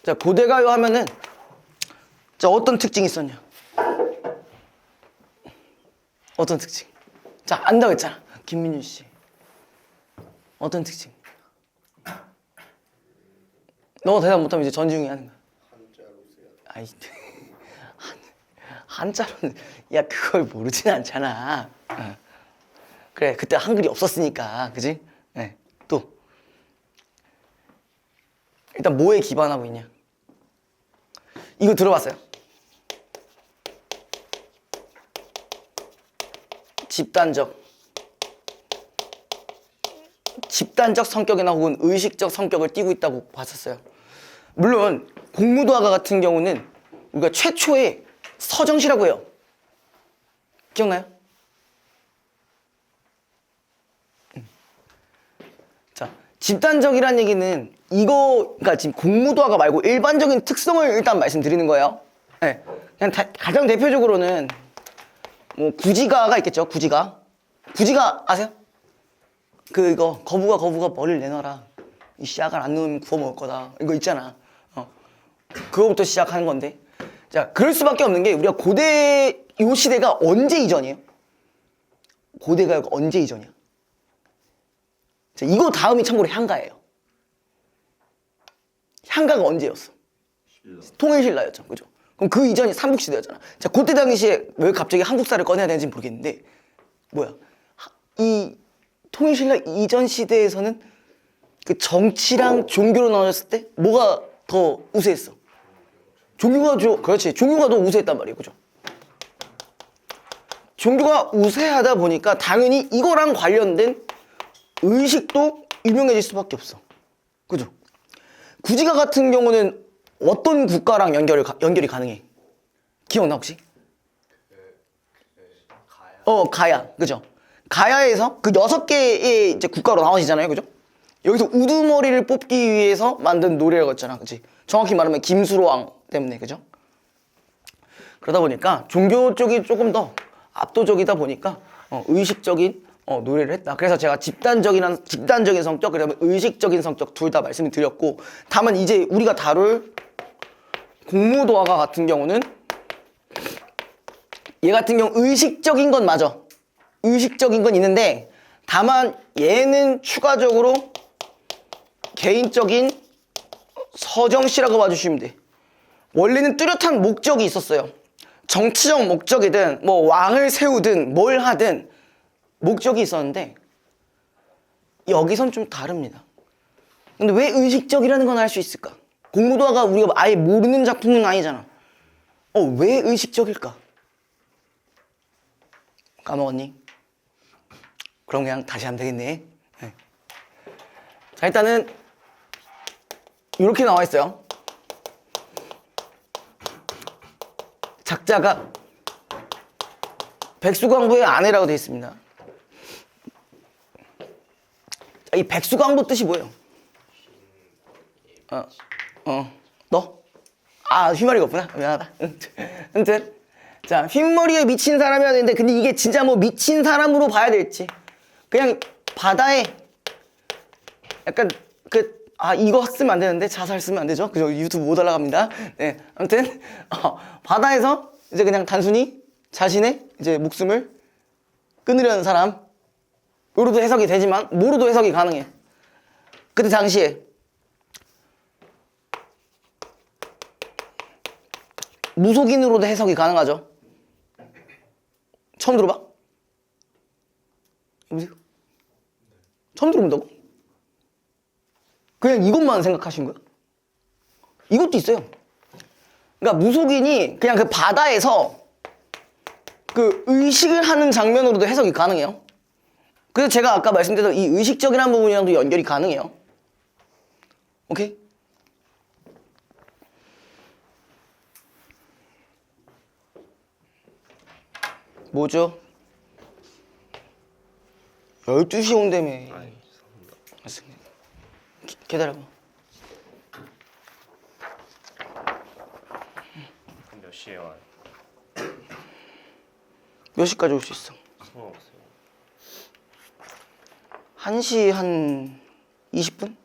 자, 고대가요 하면은 자, 어떤 특징이 있었냐? 어떤 특징? 자, 안다고 했잖아. 김민준 씨. 어떤 특징? 너가 대답 못하면 이제 전지웅이 하는 거야. 한자로 써야 돼. 아이, 한자로는 야 그걸 모르진 않잖아. 어. 그래 그때 한글이 없었으니까 그지? 네. 또 일단 뭐에 기반하고 있냐? 이거 들어봤어요? 집단적 성격이나 혹은 의식적 성격을 띠고 있다고 봤었어요. 물론 공무도화가 같은 경우는 우리가 최초의 서정시라고 해요. 기억나요? 자, 집단적이라는 얘기는 이거, 그러니까 지금 공무도화가 말고 일반적인 특성을 일단 말씀드리는 거예요. 네. 그냥 가장 대표적으로는 뭐 구지가가 있겠죠. 구지가 아세요? 이거 거부가 머리를 내놔라. 이 씨앗을 안 넣으면 구워 먹을 거다. 이거 있잖아. 그거부터 시작하는 건데. 자, 그럴 수밖에 없는 게 우리가 고대 요 시대가 언제 이전이에요? 고대가 언제 이전이야? 자, 이거 다음이 참고로 향가예요. 향가가 언제였어? 통일신라였죠. 그죠? 그럼 그 이전이 삼국시대였잖아. 자, 그때 당시에 왜 갑자기 한국사를 꺼내야 되는지 모르겠는데, 뭐야? 이 통일신라 이전 시대에서는 그 정치랑 종교로 나눠졌을 때 뭐가 더 우세했어? 그렇지. 종교가 더 우세했단 말이에요. 그죠? 종교가 우세하다 보니까 당연히 이거랑 관련된 의식도 유명해질 수밖에 없어. 그죠? 구지가 같은 경우는 어떤 국가랑 연결이 가능해? 기억나 혹시? 가야. 그죠? 가야에서 그 6개의 이제 국가로 나눠지잖아요. 그죠? 여기서 우두머리를 뽑기 위해서 만든 노래라고 했잖아. 그치? 정확히 말하면 김수로왕 때문에. 그죠? 그러다 보니까 종교 쪽이 조금 더 압도적이다 보니까 의식적인 노래를 했다. 그래서 제가 집단적인 성격, 그다음에 의식적인 성격 둘 다 말씀을 드렸고, 다만 이제 우리가 다룰 공무도화가 같은 경우는 얘 같은 경우 의식적인 건 맞아. 의식적인 건 있는데 다만 얘는 추가적으로 개인적인 서정시라고 봐주시면 돼. 원래는 뚜렷한 목적이 있었어요. 정치적 목적이든 뭐 왕을 세우든 뭘 하든 목적이 있었는데 여기선 좀 다릅니다. 근데 왜 의식적이라는 건 알 수 있을까? 공무도화가 우리가 아예 모르는 작품은 아니잖아. 왜 의식적일까? 까먹었니? 그럼 그냥 다시 하면 되겠네. 네. 자, 일단은 이렇게 나와 있어요. 작자가 백수광부의 아내라고 되어 있습니다. 자, 이 백수광부 뜻이 뭐예요? 너? 휘머리가 없구나. 미안하다. 아무튼 자, 흰머리에 미친 사람이어야 되는데 근데 이게 진짜 뭐 미친 사람으로 봐야 될지 그냥 바다에 약간 이거 쓰면 안 되는데 자살 쓰면 안 되죠? 그죠? 유튜브 못 올라갑니다. 네, 아무튼 바다에서 이제 그냥 단순히 자신의 이제 목숨을 끊으려는 사람으로도 해석이 되지만 뭐로도 해석이 가능해. 그때 당시에 무속인으로도 해석이 가능하죠. 처음 들어봐? 여보세요? 처음 들어본다고? 그냥 이것만 생각하신 거야? 이것도 있어요. 그러니까 무속인이 그냥 그 바다에서 그 의식을 하는 장면으로도 해석이 가능해요. 그래서 제가 아까 말씀드렸던 이 의식적이라는 부분이랑도 연결이 가능해요. 오케이? 뭐죠? 12시 온다며. 알겠습니다. 기다려봐. 몇 시에 와요? 몇 시까지 올 수 있어? 상관없어요. 1시 한 20분?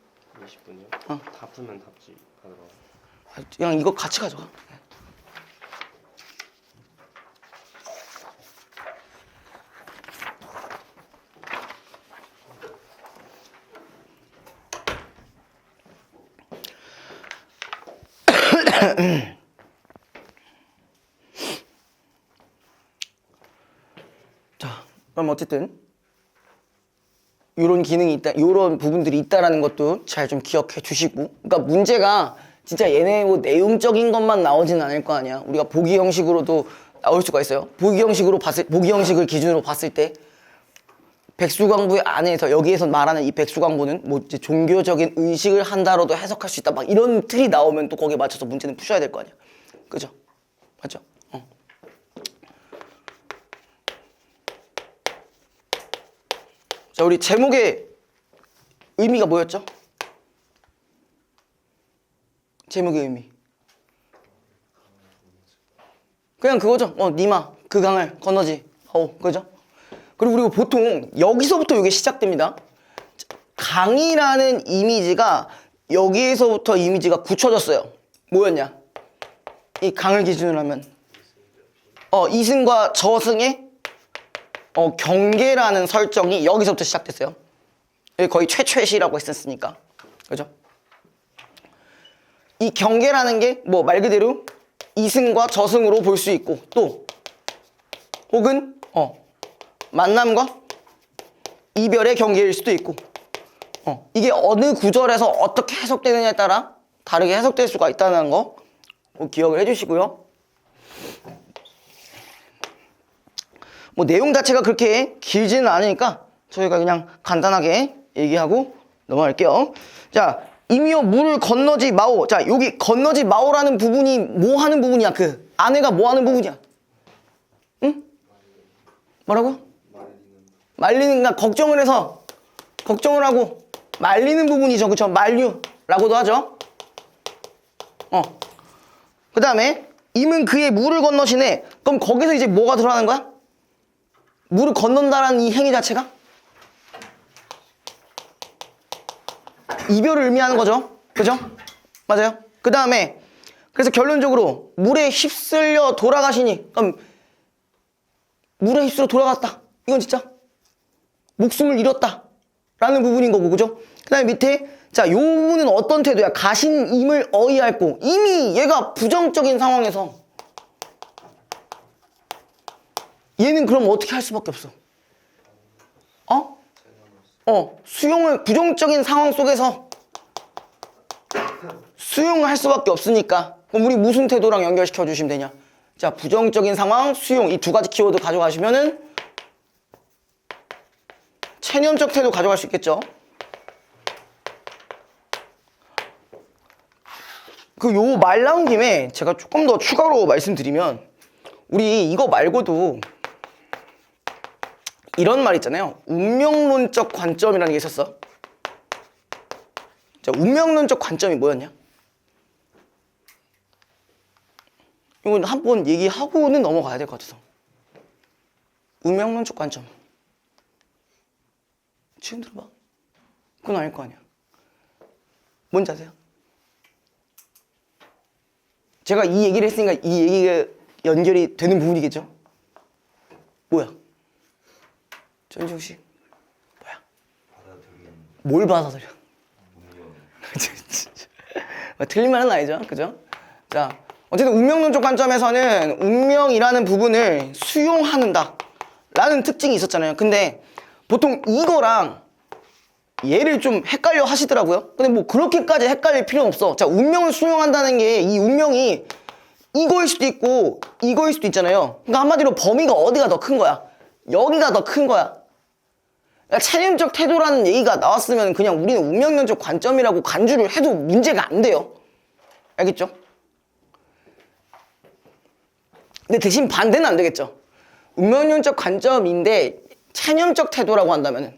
20분이요? 다 풀면 답지 받으러 와요. 그냥 이거 같이 가져가. 자, 그럼 어쨌든 이런 기능이 있다, 이런 부분들이 있다라는 것도 잘 좀 기억해 주시고, 그러니까 문제가 진짜 얘네 뭐 내용적인 것만 나오진 않을 거 아니야. 우리가 보기 형식으로도 나올 수가 있어요. 보기 형식을 기준으로 봤을 때 백수광부 안에서 여기에서 말하는 이 백수광부는 뭐 이제 종교적인 의식을 한다로도 해석할 수 있다. 막 이런 틀이 나오면 또 거기에 맞춰서 문제는 푸셔야 될 거 아니야. 그죠? 맞죠? 자, 우리 제목의 의미가 뭐였죠? 제목의 의미. 그냥 그거죠. 니마 그 강을 건너지. 그죠? 그리고 우리가 보통 여기서부터 이게 시작됩니다. 강이라는 이미지가 여기에서부터 이미지가 굳혀졌어요. 뭐였냐? 이 강을 기준으로 하면 이승과 저승의 경계라는 설정이 여기서부터 시작됐어요. 여기 거의 최초의 시라고 했었으니까. 그죠? 이 경계라는 게 뭐 말 그대로 이승과 저승으로 볼 수 있고, 또 혹은 만남과 이별의 경계일 수도 있고, 이게 어느 구절에서 어떻게 해석되느냐에 따라 다르게 해석될 수가 있다는 거 기억을 해주시고요. 뭐 내용 자체가 그렇게 길지는 않으니까 저희가 그냥 간단하게 얘기하고 넘어갈게요. 자, 이미여 물을 건너지 마오. 자, 여기 건너지 마오라는 부분이 뭐 하는 부분이야? 그 아내가 뭐 하는 부분이야? 응? 뭐라고? 말리는, 걱정을 해서 걱정을 하고 말리는 부분이죠. 그쵸? 만류라고도 하죠. 그 다음에 임은 그의 물을 건너시네. 그럼 거기서 이제 뭐가 들어가는 거야? 물을 건넌다라는 이 행위 자체가 이별을 의미하는 거죠. 그죠? 맞아요. 그 다음에 그래서 결론적으로 물에 휩쓸려 돌아가시니, 그럼 물에 휩쓸려 돌아갔다, 이건 진짜 목숨을 잃었다 라는 부분인 거고. 그죠? 그 다음에 밑에 자, 요 부분은 어떤 태도야? 가신 임을 어이할고, 이미 얘가 부정적인 상황에서 얘는 그럼 어떻게 할 수밖에 없어? 수용을, 부정적인 상황 속에서 수용을 할 수밖에 없으니까, 그럼 우리 무슨 태도랑 연결시켜 주시면 되냐? 자, 부정적인 상황, 수용, 이 두 가지 키워드 가져가시면은 체념적 태도 가져갈 수 있겠죠? 요 말 나온 김에 제가 조금 더 추가로 말씀드리면, 우리 이거 말고도 이런 말 있잖아요. 운명론적 관점이라는 게 있었어. 자, 운명론적 관점이 뭐였냐? 이건 한번 얘기하고는 넘어가야 될 것 같아서. 운명론적 관점. 지금 들어봐. 그건 아닐 거 아니야. 뭔지 아세요? 제가 이 얘기를 했으니까 이 얘기가 연결이 되는 부분이겠죠? 뭐야? 전지욱 씨, 뭐야? 뭘 받아들여? 틀린 말은 아니죠, 그죠? 자, 어쨌든 운명론적 관점에서는 운명이라는 부분을 수용한다 라는 특징이 있었잖아요. 근데 보통 이거랑 얘를 좀 헷갈려 하시더라고요. 근데 뭐 그렇게까지 헷갈릴 필요는 없어. 자, 운명을 수용한다는 게 이 운명이 이거일 수도 있고 이거일 수도 있잖아요. 그러니까 한마디로 범위가 어디가 더 큰 거야? 여기가 더 큰 거야. 체념적 태도라는 얘기가 나왔으면 그냥 우리는 운명론적 관점이라고 간주를 해도 문제가 안 돼요. 알겠죠? 근데 대신 반대는 안 되겠죠. 운명론적 관점인데 체념적 태도라고 한다면은,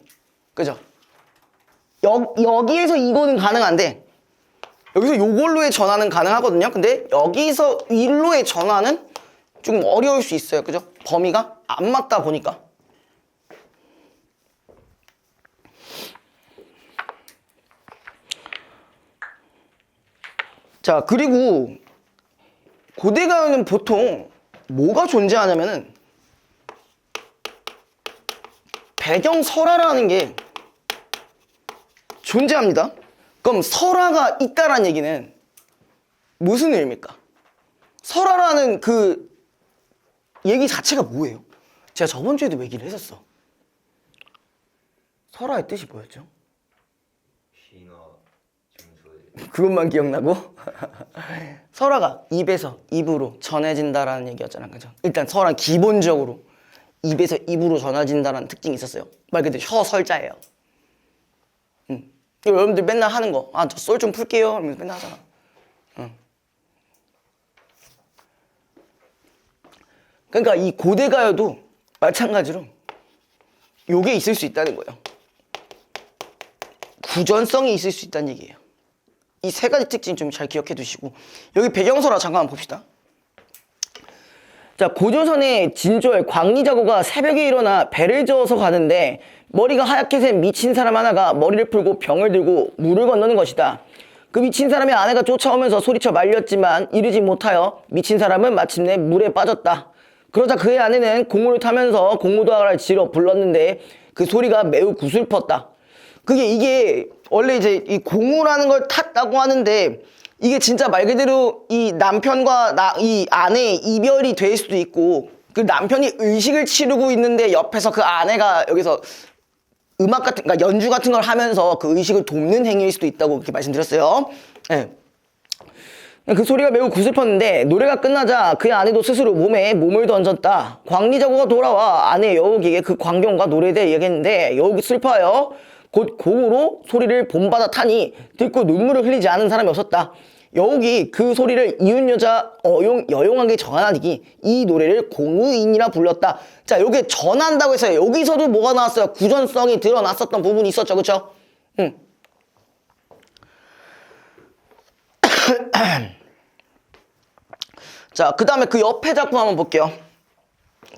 그죠? 여기에서 이거는 가능한데 여기서 요걸로의 전환은 가능하거든요. 근데 여기서 일로의 전환은 좀 어려울 수 있어요. 그죠? 범위가 안 맞다 보니까. 자, 그리고 고대가요는 보통 뭐가 존재하냐면은 배경설화라는 게 존재합니다. 그럼 설화가 있다라는 얘기는 무슨 의미입니까? 설화라는 그 얘기 자체가 뭐예요? 제가 저번 주에도 얘기를 했었어. 설화의 뜻이 뭐였죠? 신화 중소의 그것만 기억나고? 설화가 입에서 입으로 전해진다라는 얘기였잖아, 그죠? 일단 설화는 기본적으로 입에서 입으로 전해진다는 특징이 있었어요. 말 그대로 혀설자예요. 여러분들 맨날 하는 거, 아, 저 썰 좀 풀게요. 이러면서 맨날 하잖아. 그러니까 이 고대가요도 마찬가지로 요게 있을 수 있다는 거예요. 구전성이 있을 수 있다는 얘기예요. 이 세 가지 특징 좀 잘 기억해 두시고, 여기 배경설화 잠깐만 봅시다. 자, 고조선의 진조의 광리자고가 새벽에 일어나 배를 저어서 가는데 머리가 하얗게 샌 미친 사람 하나가 머리를 풀고 병을 들고 물을 건너는 것이다. 그 미친 사람의 아내가 쫓아오면서 소리쳐 말렸지만 이르지 못하여 미친 사람은 마침내 물에 빠졌다. 그러자 그의 아내는 공무를 타면서 공무도화를 지러 불렀는데 그 소리가 매우 구슬펐다. 이게 원래 이제 이 공무라는 걸 탔다고 하는데 이게 진짜 말 그대로 이 남편과 이 아내의 이별이 될 수도 있고, 그 남편이 의식을 치르고 있는데 옆에서 그 아내가 여기서 음악 같은, 그러니까 연주 같은 걸 하면서 그 의식을 돕는 행위일 수도 있다고 그렇게 말씀드렸어요. 네. 그 소리가 매우 구슬펐는데 노래가 끝나자 그의 아내도 스스로 몸에 몸을 던졌다. 광리자고가 돌아와 아내 여옥에게 그 광경과 노래에 대해 얘기했는데 여옥이 슬퍼하여 곧 고으로 소리를 본받아 타니 듣고 눈물을 흘리지 않은 사람이 없었다. 여옥이 그 소리를 이웃 여자 여용하게 전하니 이 노래를 공의인이라 불렀다. 자, 요게 전한다고 해서 여기서도 뭐가 나왔어요? 구전성이 드러났었던 부분이 있었죠, 그쵸? 자, 그 다음에 그 옆에 작품 한번 볼게요.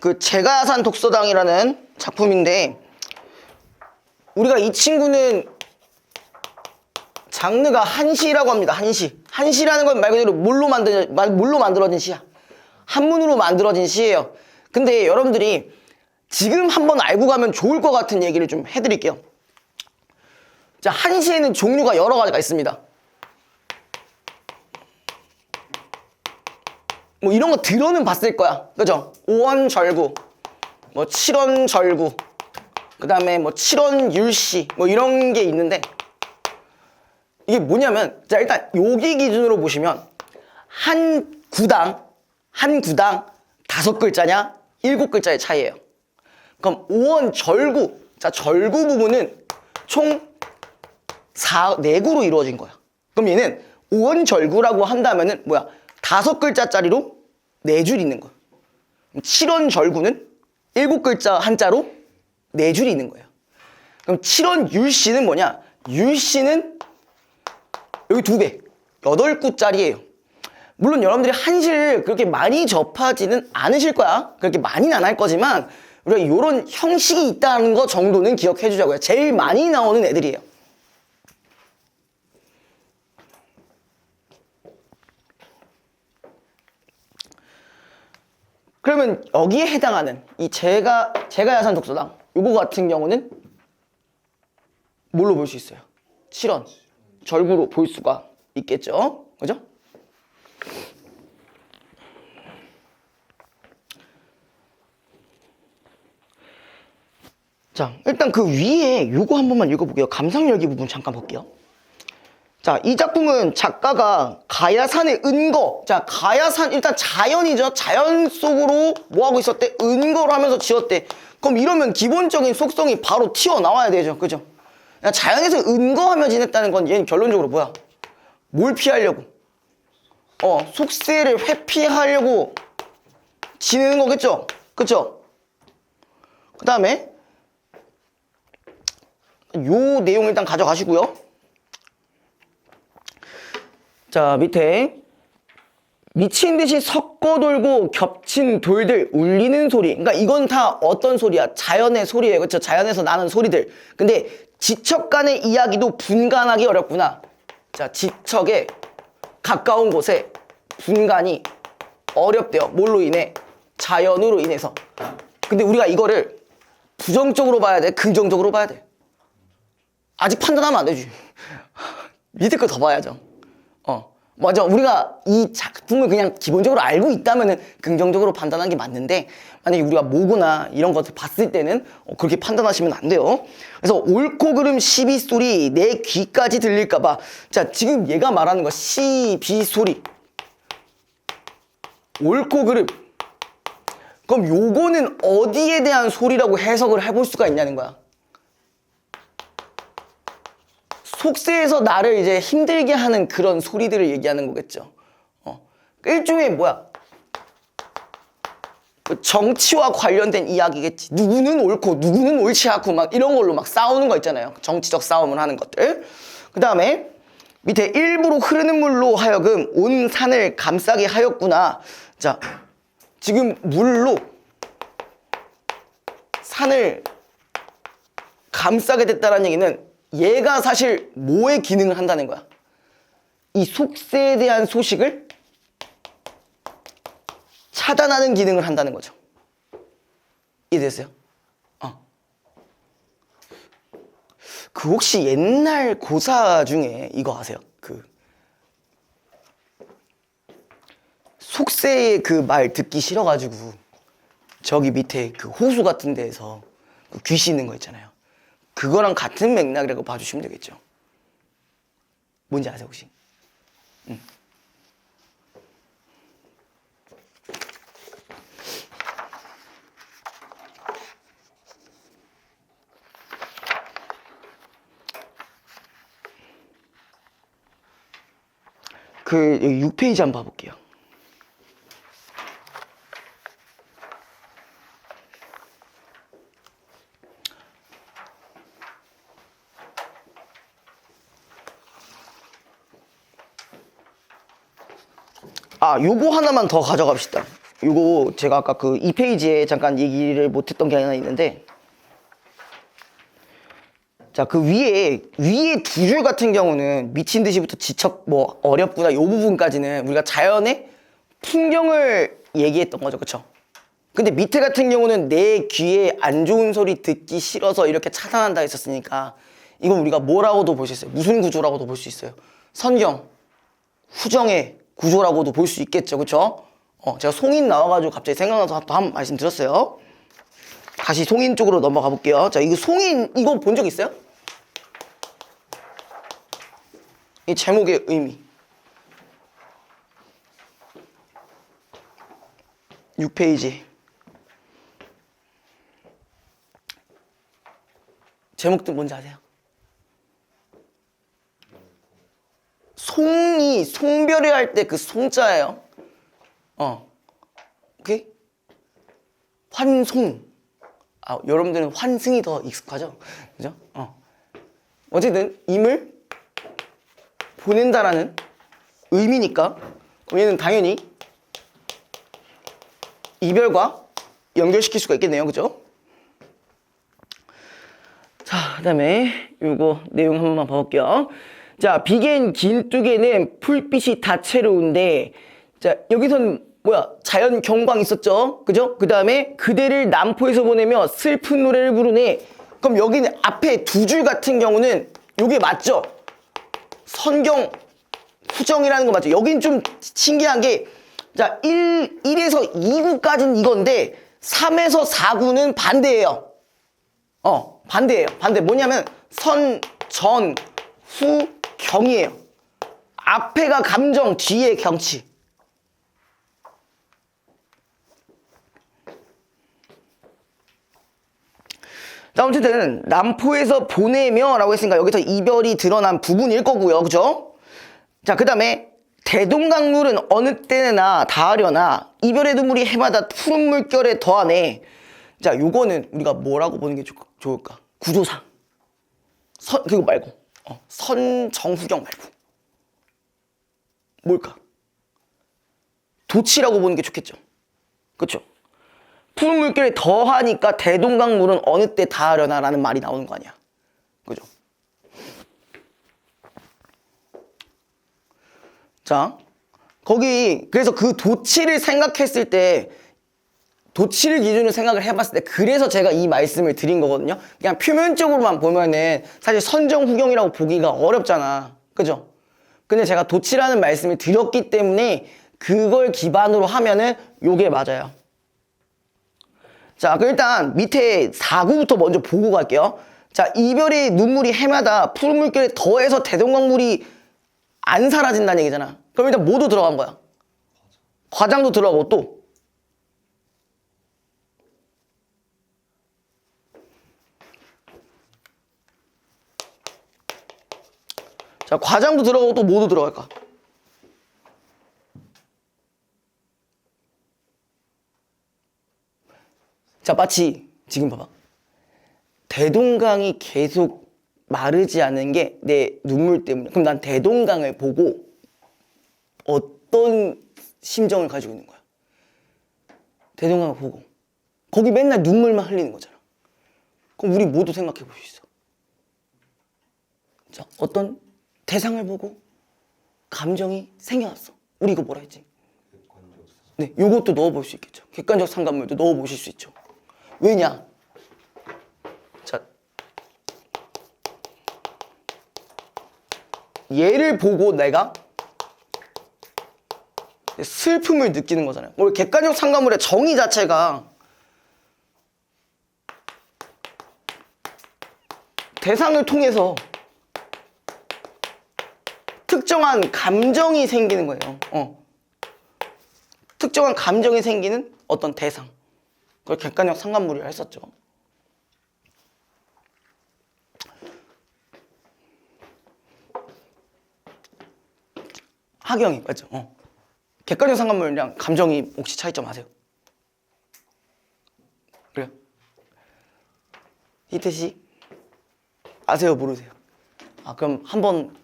그 제가야산 독서당이라는 작품인데, 우리가 이 친구는 장르가 한시라고 합니다. 한시. 한시라는 건 말 그대로 물로 만들어진 시야. 한문으로 만들어진 시예요. 근데 여러분들이 지금 한번 알고 가면 좋을 것 같은 얘기를 좀 해드릴게요. 자, 한시에는 종류가 여러 가지가 있습니다. 뭐 이런 거 들어는 봤을 거야. 그죠? 오원절구, 뭐 칠원절구, 그 다음에 뭐 칠원율시, 뭐 이런 게 있는데, 이게 뭐냐면, 자, 일단 여기 기준으로 보시면 한 구당 5글자냐 7글자의 차이예요. 그럼 오원절구, 자, 절구 부분은 총 4구로 이루어진 거야. 그럼 얘는 오원절구라고 한다면은 뭐야? 5글자짜리로 4줄 있는 거야. 칠원절구는 7글자 한자로 4줄이 있는 거예요. 그럼 칠원율시는 뭐냐? 율시는 여기 2배, 8구짜리예요. 물론 여러분들이 한시를 그렇게 많이 접하지는 않으실 거야. 그렇게 많이는 안 할 거지만 우리가 이런 형식이 있다는 거 정도는 기억해 주자고요. 제일 많이 나오는 애들이에요. 그러면 여기에 해당하는 이 제가야산 독서당 요거 같은 경우는 뭘로 볼 수 있어요? 칠원 절구로 볼 수가 있겠죠? 그죠? 자, 일단 그 위에 요거 한 번만 읽어볼게요. 감상열기 부분 잠깐 볼게요. 자, 이 작품은 작가가 가야산의 은거, 자, 가야산, 일단 자연이죠. 자연 속으로 뭐하고 있었대? 은거를 하면서 지었대. 그럼 이러면 기본적인 속성이 바로 튀어나와야 되죠. 그죠? 자연에서 은거하며 지냈다는 건 얘는 결론적으로 뭐야? 뭘 피하려고? 속세를 회피하려고 지내는 거겠죠? 그쵸? 그 다음에 요 내용 일단 가져가시고요. 자, 밑에 미친 듯이 섞어 돌고 겹친 돌들 울리는 소리. 그러니까 이건 다 어떤 소리야? 자연의 소리예요. 그렇죠? 자연에서 나는 소리들. 근데 지척 간의 이야기도 분간하기 어렵구나. 자, 지척의 가까운 곳에 분간이 어렵대요. 뭘로 인해? 자연으로 인해서. 근데 우리가 이거를 부정적으로 봐야 돼? 긍정적으로 봐야 돼? 아직 판단하면 안 되지. 밑에 거 더 봐야죠. 맞아. 우리가 이 작품을 그냥 기본적으로 알고 있다면은 긍정적으로 판단하는 게 맞는데, 만약에 우리가 모고나 이런 것을 봤을 때는 그렇게 판단하시면 안 돼요. 그래서 옳고 그름 시비 소리 내 귀까지 들릴까봐. 자, 지금 얘가 말하는 거 시비 소리. 옳고 그름. 그럼 요거는 어디에 대한 소리라고 해석을 해볼 수가 있냐는 거야. 속세에서 나를 이제 힘들게 하는 그런 소리들을 얘기하는 거겠죠. 일종의 뭐야? 정치와 관련된 이야기겠지. 누구는 옳고 누구는 옳지 않고 막 이런 걸로 막 싸우는 거 있잖아요. 정치적 싸움을 하는 것들. 그 다음에 밑에 일부러 흐르는 물로 하여금 온 산을 감싸게 하였구나. 자, 지금 물로 산을 감싸게 됐다는 얘기는 얘가 사실 뭐의 기능을 한다는 거야? 이 속세에 대한 소식을 차단하는 기능을 한다는 거죠. 이해됐어요? 그 혹시 옛날 고사 중에 이거 아세요? 그 속세의 그 말 듣기 싫어가지고 저기 밑에 그 호수 같은 데에서 그 귀 씻는 거 있잖아요. 그거랑 같은 맥락이라고 봐주시면 되겠죠. 뭔지 아세요 혹시? 그 여기 6페이지 한번 봐볼게요. 요거 하나만 더 가져갑시다. 요거 제가 아까 그 2페이지에 잠깐 얘기를 못했던 게 하나 있는데, 자, 그 위에 두 줄 같은 경우는 미친 듯이부터 지쳐 뭐 어렵구나 요 부분까지는 우리가 자연의 풍경을 얘기했던 거죠, 그쵸? 근데 밑에 같은 경우는 내 귀에 안 좋은 소리 듣기 싫어서 이렇게 차단한다 했었으니까 이건 우리가 뭐라고도 볼 수 있어요. 무슨 구조라고도 볼 수 있어요. 선경, 후정의 구조라고도 볼 수 있겠죠, 그쵸? 제가 송인 나와가지고 갑자기 생각나서 또 한 번 말씀드렸어요. 다시 송인 쪽으로 넘어가 볼게요. 자, 이거 송인 이거 본 적 있어요? 이 제목의 의미. 6페이지. 제목도 뭔지 아세요? 송이 송별회 할 때 그 송자예요. 오케이? 환송. 여러분들은 환승이 더 익숙하죠? 그죠? 어쨌든 임을 보낸다라는 의미니까 얘는 당연히 이별과 연결시킬 수가 있겠네요. 그죠? 자, 그 다음에 요거 내용 한 번만 봐볼게요. 자, 비겐 긴뚝에는 풀빛이 다채로운데, 자, 여기선 뭐야? 자연 경광 있었죠? 그죠? 그 다음에 그대를 남포에서 보내며 슬픈 노래를 부르네. 그럼 여기는 앞에 두 줄 같은 경우는 요게 맞죠? 선경, 후정이라는 거 맞죠? 여긴 좀 신기한 게, 자, 1에서 2구까지는 이건데 3에서 4구는 반대예요. 반대예요. 반대. 뭐냐면 선, 전, 후, 경이에요. 앞에가 감정, 뒤에 경치. 자, 어쨌든 남포에서 보내며 라고 했으니까 여기서 이별이 드러난 부분일 거고요. 그죠? 자, 그 다음에 대동강물은 어느 때나 닿으려나 이별의 눈물이 해마다 푸른 물결에 더하네. 자, 요거는 우리가 뭐라고 보는 게 좋을까? 구조상. 그거 말고 선정후경 말고 뭘까? 도치라고 보는 게 좋겠죠. 그쵸? 푸른 물결에 더하니까 대동강물은 어느 때 닿으려나 라는 말이 나오는 거 아니야. 그죠? 자, 거기 그래서 그 도치를 생각했을 때 도치를 기준으로 생각을 해봤을 때 그래서 제가 이 말씀을 드린 거거든요. 그냥 표면적으로만 보면은 사실 선정후경이라고 보기가 어렵잖아. 그죠? 근데 제가 도치라는 말씀을 드렸기 때문에 그걸 기반으로 하면은 요게 맞아요. 자, 그럼 일단 밑에 4구부터 먼저 보고 갈게요. 자, 이별의 눈물이 해마다 푸른 물결에 더해서 대동강물이 안 사라진다는 얘기잖아. 그럼 일단 뭐도 들어간 거야? 과장도 들어가고 또 자, 과장도 들어가고 또 뭐도 들어갈까? 자, 마치 지금 봐봐. 대동강이 계속 마르지 않은 게 내 눈물 때문에. 그럼 난 대동강을 보고 어떤 심정을 가지고 있는 거야? 대동강을 보고 거기 맨날 눈물만 흘리는 거잖아. 그럼 우리 모두 생각해 볼 수 있어. 자, 어떤 대상을 보고 감정이 생겨났어. 우리 이거 뭐라 했지? 네, 요것도 넣어볼 수 있겠죠. 객관적 상관물도 넣어보실 수 있죠. 왜냐? 자, 얘를 보고 내가 슬픔을 느끼는 거잖아요. 우리 객관적 상관물의 정의 자체가 대상을 통해서 특정한 감정이 생기는 거예요. 특정한 감정이 생기는 어떤 대상. 그걸 객관적 상관물이라 했었죠. 하경이 맞죠? 객관적 상관물이랑 감정이 혹시 차이점 아세요? 그래요? 희태 씨 아세요? 모르세요? 아, 그럼 한번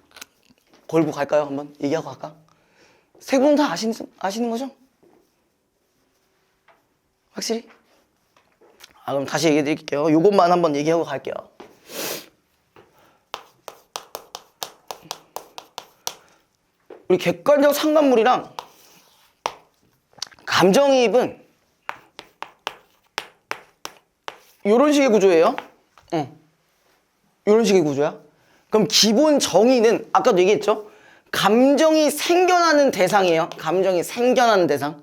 걸고 갈까요? 한번 얘기하고 갈까? 세 분 다 아시는 거죠? 확실히? 아, 그럼 다시 얘기해 드릴게요. 요것만 한번 얘기하고 갈게요. 우리 객관적 상관물이랑 감정이입은 요런 식의 구조예요. 요런 식의 구조야. 그럼 기본 정의는 아까도 얘기했죠? 감정이 생겨나는 대상이에요. 감정이 생겨나는 대상.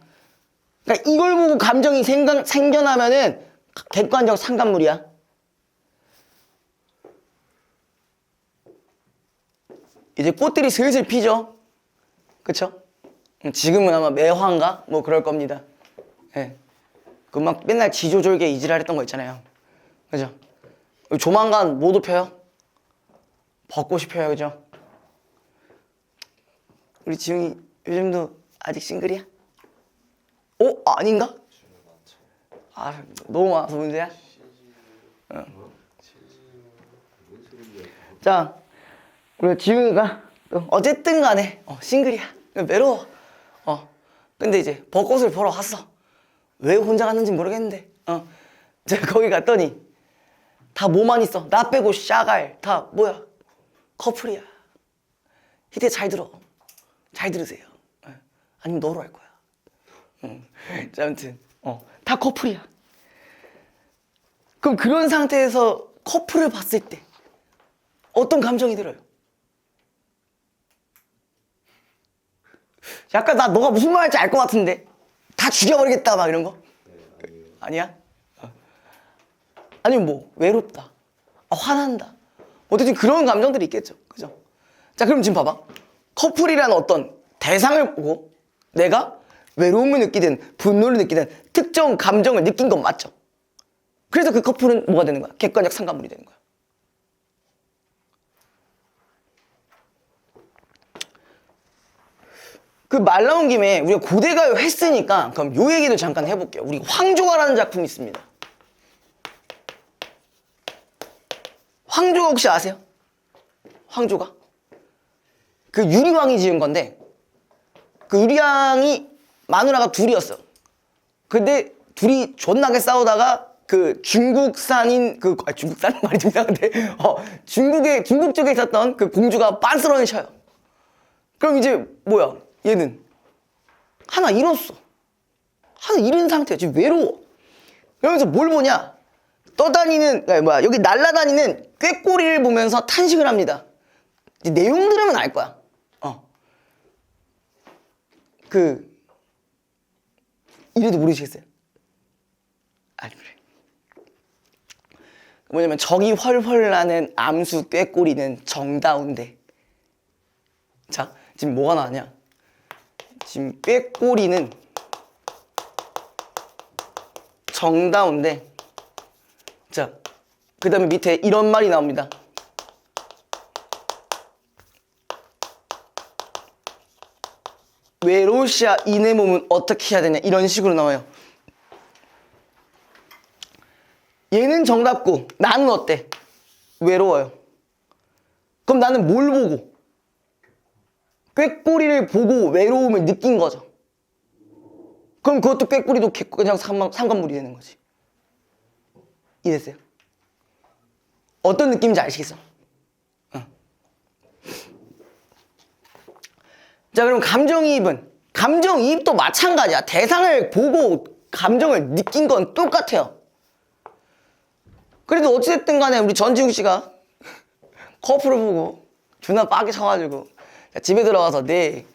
그러니까 이걸 보고 감정이 생겨나면은 객관적 상관물이야. 이제 꽃들이 슬슬 피죠. 그쵸? 지금은 아마 매화인가? 뭐 그럴 겁니다. 예. 그 막 맨날 지조절개 이지랄 했던 거 있잖아요. 그죠? 조만간 뭐도 펴요? 벚꽃이 펴요. 그죠? 우리 지웅이 요즘도 아직 싱글이야? 아닌가? 아, 너무 많아서 문제야? 자, 우리 지웅이가 어쨌든 간에 싱글이야. 외로워. 근데 이제 벚꽃을 보러 갔어. 왜 혼자 갔는지 모르겠는데 제가 거기 갔더니 다 뭐만 있어. 나 빼고 샤갈 다 뭐야? 커플이야. 희태 잘 들어. 잘 들으세요. 아니면 너로 할 거야. 자, 아무튼 다 커플이야. 그럼 그런 상태에서 커플을 봤을 때 어떤 감정이 들어요? 약간 나 너가 무슨 말인지 알 것 같은데 다 죽여버리겠다 막 이런 거? 아니야? 아니면 뭐 외롭다, 화난다, 어쨌든 그런 감정들이 있겠죠. 그죠? 자, 그럼 지금 봐봐. 커플이라는 어떤 대상을 보고 내가 외로움을 느끼든 분노를 느끼든 특정 감정을 느낀 건 맞죠. 그래서 그 커플은 뭐가 되는 거야? 객관적 상관물이 되는 거야. 그 말 나온 김에 우리가 고대가요 했으니까 그럼 요 얘기도 잠깐 해볼게요. 우리 황조가라는 작품이 있습니다. 황조가 혹시 아세요? 황조가? 그 유리왕이 지은 건데 그 유리왕이 마누라가 둘이었어. 근데 둘이 존나게 싸우다가 그 중국산인 중국산 말이 좀 이상한데 중국 쪽에 있었던 그 공주가 빤스런을 쳐요. 그럼 이제 뭐야? 얘는 하나 잃었어. 하나 잃은 상태야. 지금 외로워. 그러면서 뭘 보냐? 떠다니는, 아니, 뭐야, 여기 날아다니는 꾀꼬리를 보면서 탄식을 합니다. 이제 내용 들으면 알 거야. 이래도 모르시겠어요? 아, 그래. 뭐냐면, 저기 훨훨 나는 암수 꾀꼬리는 정다운데. 자, 지금 뭐가 나왔냐? 지금 꾀꼬리는 정다운데. 자, 그 다음에 밑에 이런 말이 나옵니다. 외로시아 이내 몸은 어떻게 해야 되냐, 이런 식으로 나와요. 얘는 정답고 나는 어때? 외로워요. 그럼 나는 뭘 보고? 꾀꼬리를 보고 외로움을 느낀 거죠. 그럼 그것도 꾀꼬리도 그냥 상관물이 되는 거지. 이해됐어요? 어떤 느낌인지 아시겠어? 자, 그럼 감정이입은? 감정이입도 마찬가지야. 대상을 보고 감정을 느낀 건 똑같아요. 그래도 어찌됐든 간에 우리 전지웅 씨가 커플을 보고 존나 빡이 쳐가지고 집에 들어가서 내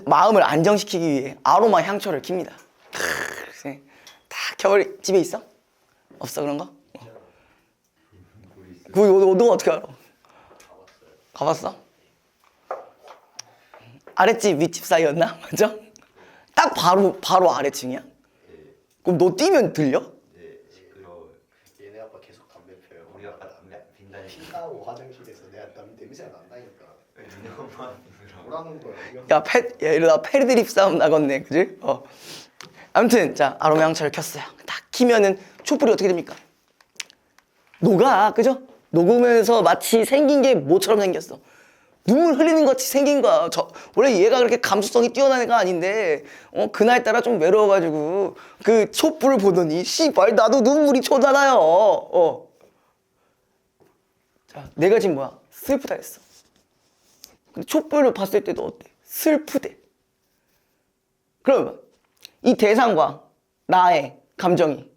마음을 안정시키기 위해 아로마 향초를 킵니다. 다 겨울 집에 있어? 없어 그런 거? 너 어떻게 알아? 가봤어? 아랫집 윗집 사이였나? 맞아? 딱 바로 아래층이야? 그럼 너 뛰면 들려? 네, 시끄러워요. 얘네 아빠 계속 담배 펴요. 우리 아빠 담배 안 핀다니. 핀다고 화장실에서 내가 담배 냄새가 난다니까. 민영만 뭐라는 거야? 이거? 야, 이러다 패드립 싸움 나겠네, 그지? 아무튼, 자, 아로마 향초를 켰어요. 딱 키면은 촛불이 어떻게 됩니까? 녹아, 그죠? 녹으면서 마치 생긴 게 뭐처럼 생겼어. 눈물 흘리는 것 같이 생긴 거야. 원래 얘가 그렇게 감수성이 뛰어난 애가 아닌데, 그날따라 좀 외로워가지고, 그 촛불을 보더니, 씨발, 나도 눈물이 초잖아요. 자, 내가 지금 뭐야? 슬프다 했어. 근데 촛불을 봤을 때도 어때? 슬프대. 그러면, 이 대상과 나의 감정이,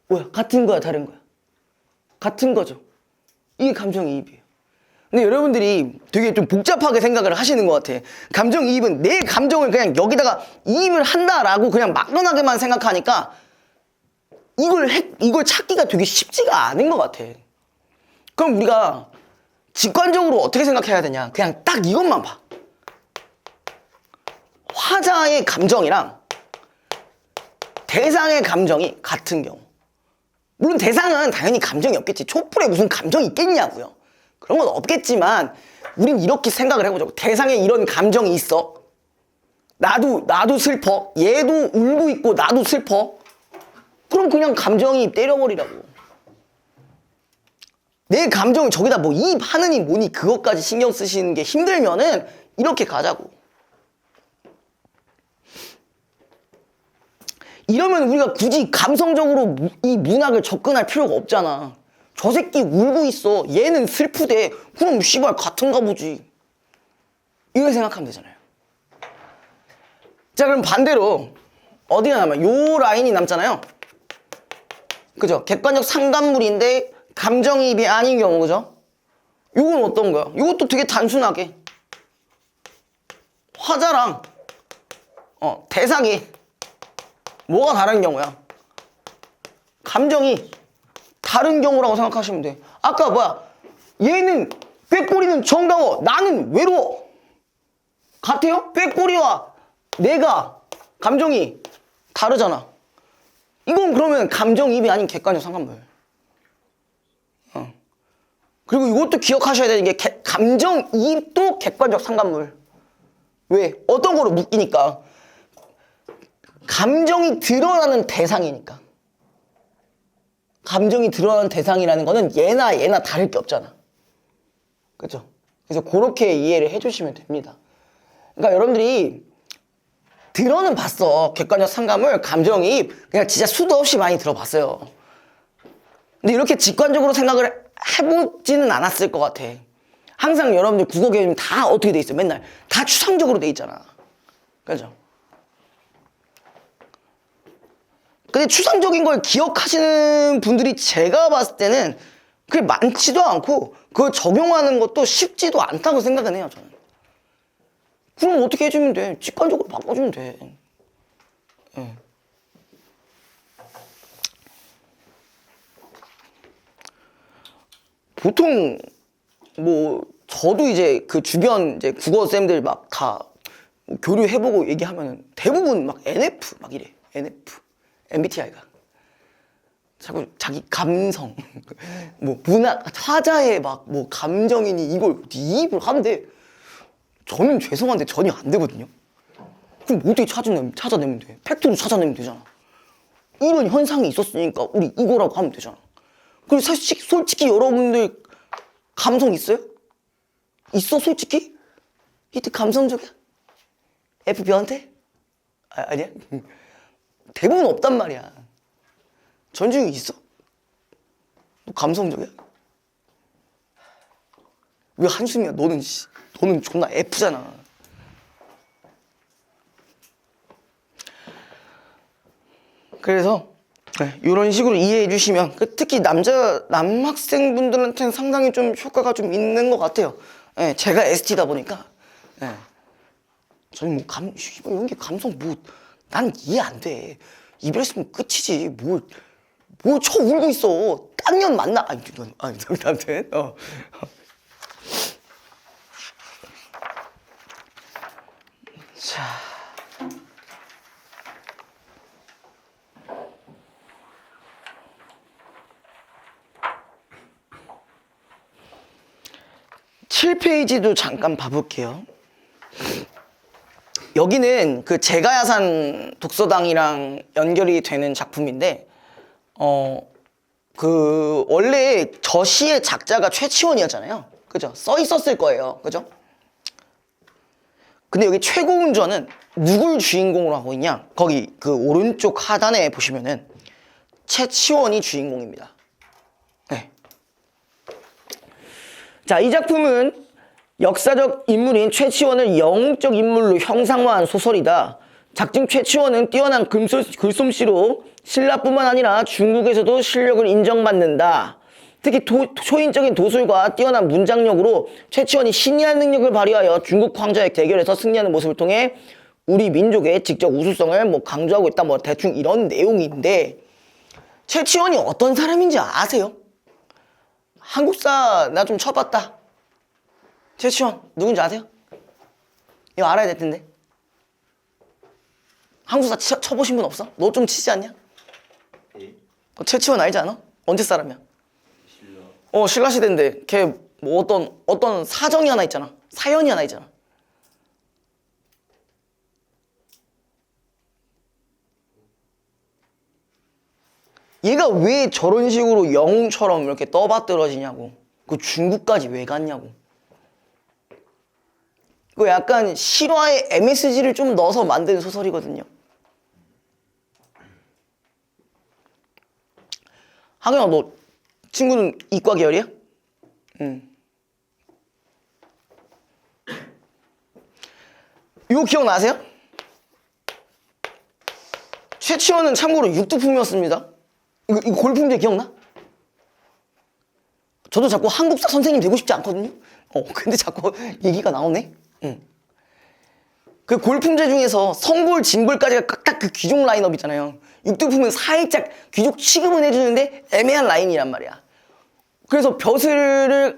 뭐야? 같은 거야, 다른 거야? 같은 거죠. 이게 감정이입이에요. 근데 여러분들이 되게 좀 복잡하게 생각을 하시는 것 같아. 감정이입은 내 감정을 그냥 여기다가 이입을 한다라고 그냥 막연하게만 생각하니까 이걸 찾기가 되게 쉽지가 않은 것 같아. 그럼 우리가 직관적으로 어떻게 생각해야 되냐? 그냥 딱 이것만 봐. 화자의 감정이랑 대상의 감정이 같은 경우. 물론 대상은 당연히 감정이 없겠지. 촛불에 무슨 감정이 있겠냐고요. 그런 건 없겠지만 우린 이렇게 생각을 해보자고. 대상에 이런 감정이 있어. 나도 슬퍼. 얘도 울고 있고 나도 슬퍼. 그럼 그냥 감정이 때려버리라고. 내 감정을 저기다 뭐 이입하느니 뭐니 그것까지 신경 쓰시는 게 힘들면은 이렇게 가자고. 이러면 우리가 굳이 감성적으로 이 문학을 접근할 필요가 없잖아. 저 새끼 울고 있어. 얘는 슬프대. 그럼 씨발 같은가 보지. 이걸 생각하면 되잖아요. 자, 그럼 반대로 어디가 남아요? 요 라인이 남잖아요. 그죠? 객관적 상관물인데 감정이입이 아닌 경우, 그죠? 요건 어떤 거야? 요것도 되게 단순하게 화자랑 대상이 뭐가 다른 경우야? 감정이 다른 경우라고 생각하시면 돼. 아까 뭐야? 얘는 꾀꼬리는 정다워. 나는 외로워. 같아요? 꾀꼬리와 내가 감정이 다르잖아. 이건 그러면 감정이입이 아닌 객관적 상관물. 그리고 이것도 기억하셔야 되는 게 감정이입도 객관적 상관물. 왜? 어떤 거로 묶이니까. 감정이 드러나는 대상이니까. 감정이 드러나는 대상이라는 거는 얘나 다를 게 없잖아. 그죠? 그래서 그렇게 이해를 해주시면 됩니다. 그러니까 여러분들이 들어는 봤어. 객관적 상감을 감정이입 그냥 진짜 수도 없이 많이 들어봤어요. 근데 이렇게 직관적으로 생각을 해보지는 않았을 것 같아. 항상 여러분들 국어 개념이 다 어떻게 돼 있어? 맨날 다 추상적으로 돼 있잖아. 그죠? 근데 추상적인 걸 기억하시는 분들이 제가 봤을 때는 그게 많지도 않고 그걸 적용하는 것도 쉽지도 않다고 생각은 해요, 저는. 그럼 어떻게 해주면 돼? 직관적으로 바꿔주면 돼. 예. 보통 뭐 저도 이제 그 주변 이제 국어 쌤들 막 다 교류해보고 얘기하면은 대부분 막 NF 막 이래. NF, MBTI가 자꾸 자기 감성, 뭐 문학 화자의 막 뭐 감정이니 이걸 이입을 하는데 저는 죄송한데 전혀 안 되거든요. 그럼 어떻게 찾아내면 돼? 팩트로 찾아내면 되잖아. 이런 현상이 있었으니까 우리 이거라고 하면 되잖아. 그리고 솔직히 여러분들 감성 있어요? 있어 솔직히? 이때 감성적이야? F 변태? 아니야? 대부분 없단 말이야. 전중이 있어? 너 감성적이야? 왜 한숨이야? 너는 존나 F잖아. 그래서 이런 식으로 이해해 주시면 특히 남학생분들한테는 상당히 좀 효과가 좀 있는 것 같아요. 예, 제가 ST다 보니까 저는 뭐 이런 게 감성 난 이해 안 돼. 이별했으면 끝이지. 뭘 쳐 울고 있어. 딴 년 만나. 아무튼 자. 칠 페이지도 잠깐 봐볼게요. 여기는 그 제가야산 독서당이랑 연결이 되는 작품인데, 그 원래 저 시의 작자가 최치원이었잖아요. 그죠? 써 있었을 거예요. 그죠? 근데 여기 최고운전은 누굴 주인공으로 하고 있냐? 거기 그 오른쪽 하단에 보시면은 최치원이 주인공입니다. 네. 자, 이 작품은 역사적 인물인 최치원을 영웅적 인물로 형상화한 소설이다. 작중 최치원은 뛰어난 글솜씨로 신라뿐만 아니라 중국에서도 실력을 인정받는다. 특히 초인적인 도술과 뛰어난 문장력으로 최치원이 신이한 능력을 발휘하여 중국 황제의 대결에서 승리하는 모습을 통해 우리 민족의 직접 우수성을 뭐 강조하고 있다. 뭐 대충 이런 내용인데, 최치원이 어떤 사람인지 아세요? 한국사 나 좀 쳐봤다. 최치원 누군지 아세요? 이거 알아야 될 텐데. 한국사 쳐보신 분 없어? 너 좀 치지 않냐? 예? 최치원 알지 않아? 언제 사람이야? 신라. 신라 시대인데 걔 뭐 어떤 사정이 하나 있잖아. 사연이 하나 있잖아. 얘가 왜 저런 식으로 영웅처럼 이렇게 떠받들어지냐고. 그 중국까지 왜 갔냐고. 그 약간 실화에 MSG를 좀 넣어서 만든 소설이거든요. 하경아, 너 친구는 이과 계열이야? 응. 이거 기억나세요? 최치원은 참고로 육두품이었습니다. 이거 골품제 기억나? 저도 자꾸 한국사 선생님 되고 싶지 않거든요. 근데 자꾸 얘기가 나오네. 응. 그 골품제 중에서 성골, 진골까지가 딱 그 귀족 라인업 있잖아요. 육두품은 살짝 귀족 취급은 해주는데 애매한 라인이란 말이야. 그래서 벼슬에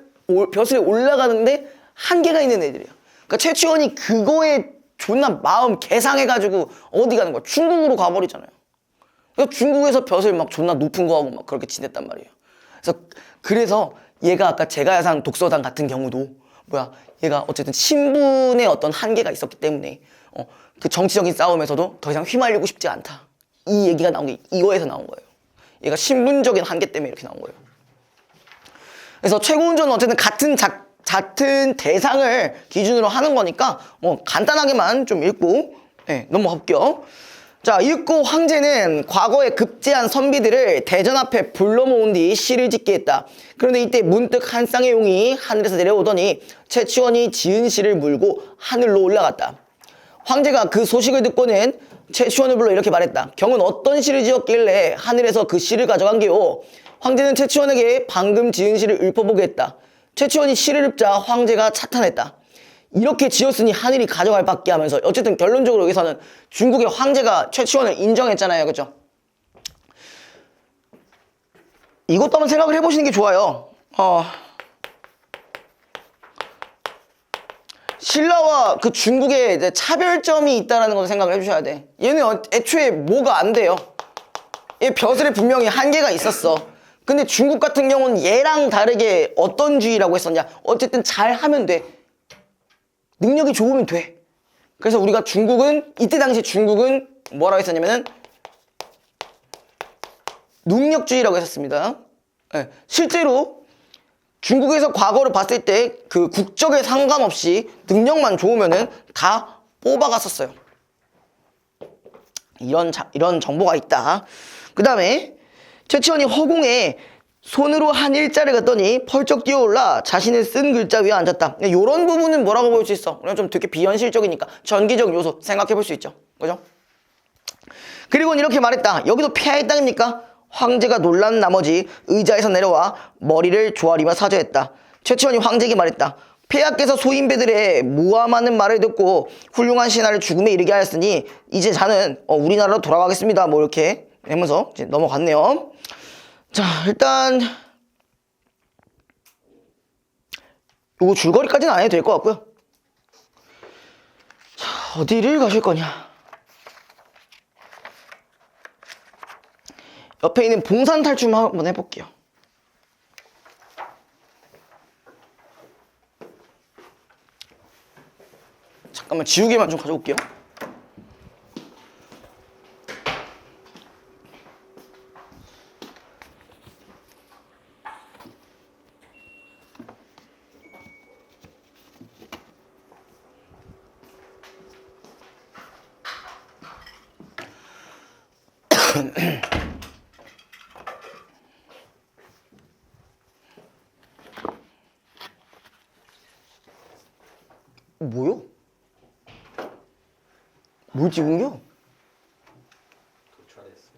올라가는데 한계가 있는 애들이야. 그러니까 최치원이 그거에 존나 마음 개상해가지고 어디 가는 거야? 중국으로 가버리잖아요. 그러니까 중국에서 벼슬 막 존나 높은 거 하고 막 그렇게 지냈단 말이에요. 그래서 얘가 아까 제가야산 독서당 같은 경우도 얘가 어쨌든 신분의 어떤 한계가 있었기 때문에 그 정치적인 싸움에서도 더 이상 휘말리고 싶지 않다. 이 얘기가 나온 게 이거에서 나온 거예요. 얘가 신분적인 한계 때문에 이렇게 나온 거예요. 그래서 최고운전은 어쨌든 같은 대상을 기준으로 하는 거니까 뭐 간단하게만 좀 읽고 넘어가 볼게요. 자, 읽고 황제는 과거에 급제한 선비들을 대전 앞에 불러 모은 뒤 시를 짓게 했다. 그런데 이때 문득 한 쌍의 용이 하늘에서 내려오더니 최치원이 지은 시를 물고 하늘로 올라갔다. 황제가 그 소식을 듣고는 최치원을 불러 이렇게 말했다. 경은 어떤 시를 지었길래 하늘에서 그 시를 가져간 게요? 황제는 최치원에게 방금 지은 시를 읊어보게 했다. 최치원이 시를 읊자 황제가 차탄했다. 이렇게 지었으니 하늘이 가져갈 밖에 하면서 어쨌든 결론적으로 여기서는 중국의 황제가 최치원을 인정했잖아요. 그죠? 이것도 한번 생각을 해보시는 게 좋아요. 신라와 그 중국의 이제 차별점이 있다는 것을 생각을 해주셔야 돼. 얘는 애초에 뭐가 안 돼요. 얘 벼슬에 분명히 한계가 있었어. 근데 중국 같은 경우는 얘랑 다르게 어떤 주의라고 했었냐. 어쨌든 잘하면 돼. 능력이 좋으면 돼. 그래서 우리가 중국은 이때 당시 중국은 뭐라고 했었냐면은 능력주의라고 했었습니다. 네, 실제로 중국에서 과거를 봤을 때 그 국적에 상관없이 능력만 좋으면은 다 뽑아갔었어요. 이런 정보가 있다. 그 다음에 최치원이 허공에 손으로 한 일자를 긋더니 펄쩍 뛰어올라 자신의 쓴 글자 위에 앉았다. 이런 부분은 뭐라고 볼 수 있어? 그냥 좀 되게 비현실적이니까 전기적 요소 생각해 볼 수 있죠. 그죠? 그리고는 이렇게 말했다. 여기도 폐하의 땅입니까? 황제가 놀란 나머지 의자에서 내려와 머리를 조아리며 사죄했다. 최치원이 황제에게 말했다. 폐하께서 소인배들의 모함하는 말을 듣고 훌륭한 신하를 죽음에 이르게 하였으니 이제 자는 우리나라로 돌아가겠습니다. 뭐 이렇게 하면서 이제 넘어갔네요. 자, 일단 요거 줄거리까지는 안 해도 될 것 같고요. 자, 어디를 가실 거냐? 옆에 있는 봉산 탈춤 한번 해볼게요. 잠깐만 지우개만 좀 가져올게요. 뭐요? 뭘 찍은겨? 도착했어요.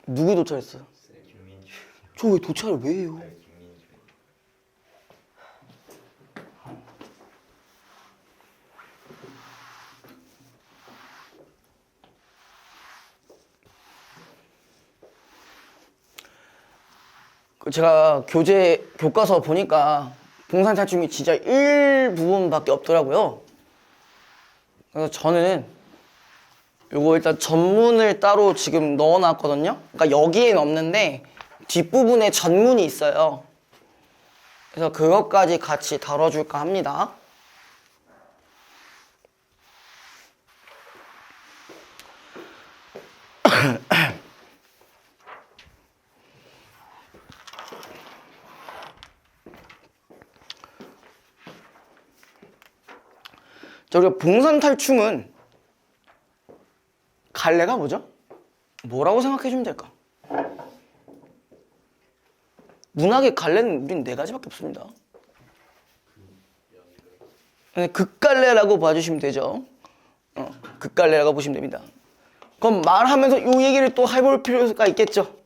누구 도착했어요? 김민주. 저 왜 도착을 왜 해요? 김민주. 제가 교과서 보니까 봉산 탈춤이 진짜 일부분밖에 없더라고요. 그래서 저는 요거 일단 전문을 따로 지금 넣어놨거든요. 그러니까 여기엔 없는데 뒷부분에 전문이 있어요. 그래서 그것까지 같이 다뤄줄까 합니다. 자, 우리가 봉산탈춤은 갈래가 뭐죠? 뭐라고 생각해주면 될까? 문학의 갈래는 우린 네 가지밖에 없습니다. 극갈래라고 봐주시면 되죠. 극갈래라고 보시면 됩니다. 그럼 말하면서 이 얘기를 또 해볼 필요가 있겠죠.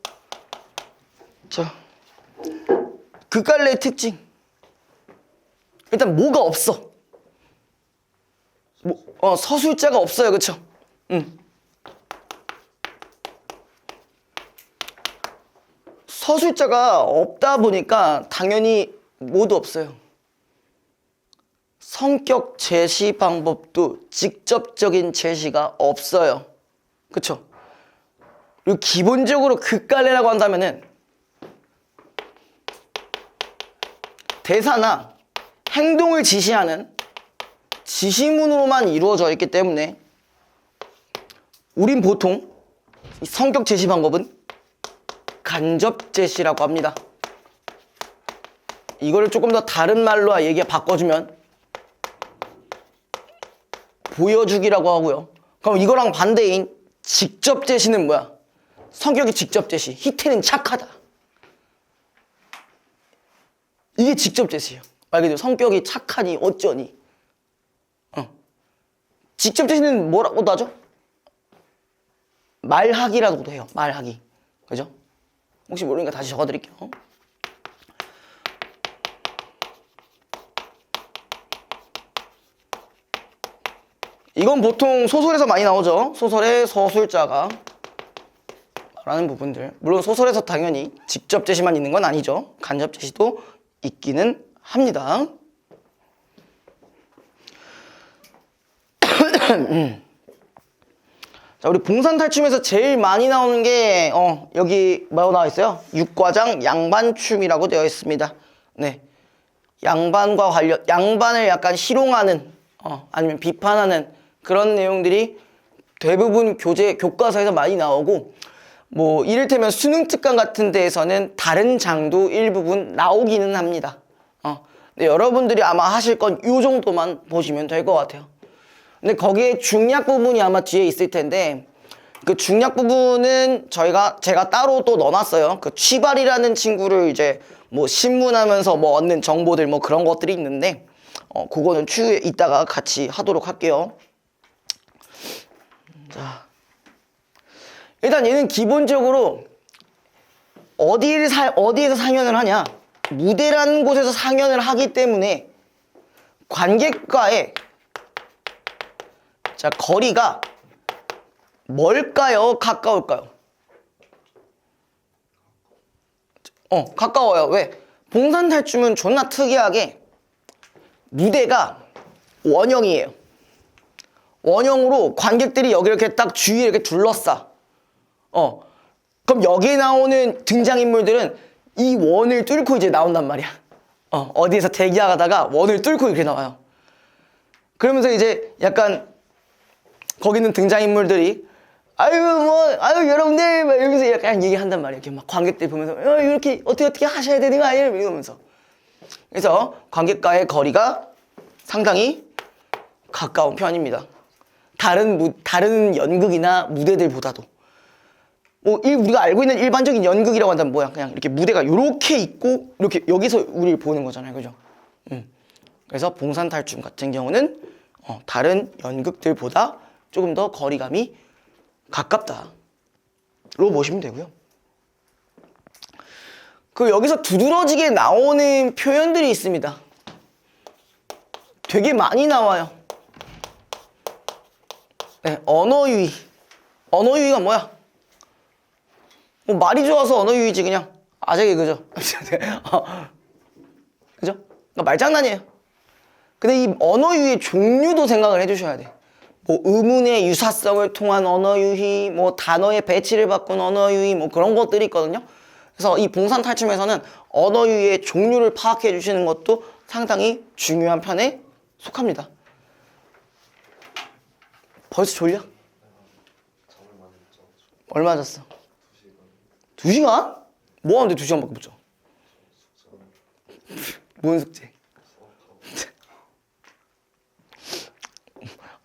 자, 극갈래의 특징. 일단 뭐가 없어. 서술자가 없어요. 그쵸? 서술자가 없다 보니까 당연히 뭐도 없어요. 성격 제시 방법도 직접적인 제시가 없어요. 그쵸? 그리고 기본적으로 극갈래라고 한다면은 대사나 행동을 지시하는 지시문으로만 이루어져 있기 때문에 우린 보통 이 성격 제시 방법은 간접 제시라고 합니다. 이거를 조금 더 다른 말로 얘기 바꿔주면 보여주기라고 하고요. 그럼 이거랑 반대인 직접 제시는 뭐야? 성격이 직접 제시. 희태는 착하다. 이게 직접 제시예요. 말 그대로 성격이 착하니 어쩌니. 직접 제시는 뭐라고도 하죠? 말하기라고도 해요. 말하기. 그죠? 혹시 모르니까 다시 적어드릴게요. 이건 보통 소설에서 많이 나오죠. 소설의 서술자가 라는 부분들. 물론 소설에서 당연히 직접 제시만 있는 건 아니죠. 간접 제시도 있기는 합니다. 자, 우리 봉산탈춤에서 제일 많이 나오는 게 여기 뭐라고 나와 있어요? 육과장 양반춤이라고 되어 있습니다. 네, 양반과 관련, 양반을 약간 희롱하는 아니면 비판하는 그런 내용들이 대부분 교과서에서 많이 나오고, 뭐 이를테면 수능 특강 같은 데에서는 다른 장도 일부분 나오기는 합니다. 근데 여러분들이 아마 하실 건 이 정도만 보시면 될 것 같아요. 근데 거기에 중략 부분이 아마 뒤에 있을 텐데, 그 중략 부분은 제가 따로 또 넣어놨어요. 그 취발이라는 친구를 이제 뭐 신문하면서 뭐 얻는 정보들 뭐 그런 것들이 있는데, 그거는 추후에 이따가 같이 하도록 할게요. 자, 일단 얘는 기본적으로 어디에서 상연을 하냐? 무대라는 곳에서 상연을 하기 때문에 관객과의 자, 거리가 멀까요? 가까울까요? 가까워요. 왜? 봉산탈춤은 존나 특이하게 무대가 원형이에요. 원형으로 관객들이 여기 이렇게 딱 주위에 이렇게 둘러싸. 그럼 여기에 나오는 등장인물들은 이 원을 뚫고 이제 나온단 말이야. 어디에서 대기하다가 원을 뚫고 이렇게 나와요. 그러면서 이제 약간 거기는 등장인물들이 아유 여러분들 막 이러면서 약간 얘기한단 말이야. 이렇게 막 관객들 보면서 이렇게 어떻게 하셔야 되는 거 아니에요? 이러면서. 그래서 관객과의 거리가 상당히 가까운 편입니다. 다른 연극이나 무대들보다도. 우리가 알고 있는 일반적인 연극이라고 한다면 뭐야? 그냥 이렇게 무대가 이렇게 있고 이렇게 여기서 우리를 보는 거잖아요, 그죠? 그래서 봉산탈춤 같은 경우는 다른 연극들보다 조금 더 거리감이 가깝다로 보시면 되고요. 그 여기서 두드러지게 나오는 표현들이 있습니다. 되게 많이 나와요. 네, 언어유희. 언어유희가 뭐야? 뭐 말이 좋아서 언어유희지 그냥 아재개 그죠? 그죠? 그러니까 말장난이에요. 근데 이 언어유희의 종류도 생각을 해주셔야 돼. 뭐 의문의 유사성을 통한 언어유희, 뭐 단어의 배치를 바꾼 언어유희, 뭐 그런 것들이 있거든요. 그래서 이 봉산탈춤에서는 언어유희의 종류를 파악해 주시는 것도 상당히 중요한 편에 속합니다. 벌써 졸려? 얼마 잤어? 2시간? 뭐 하는데 2시간밖에 못 자? 뭔 숙제?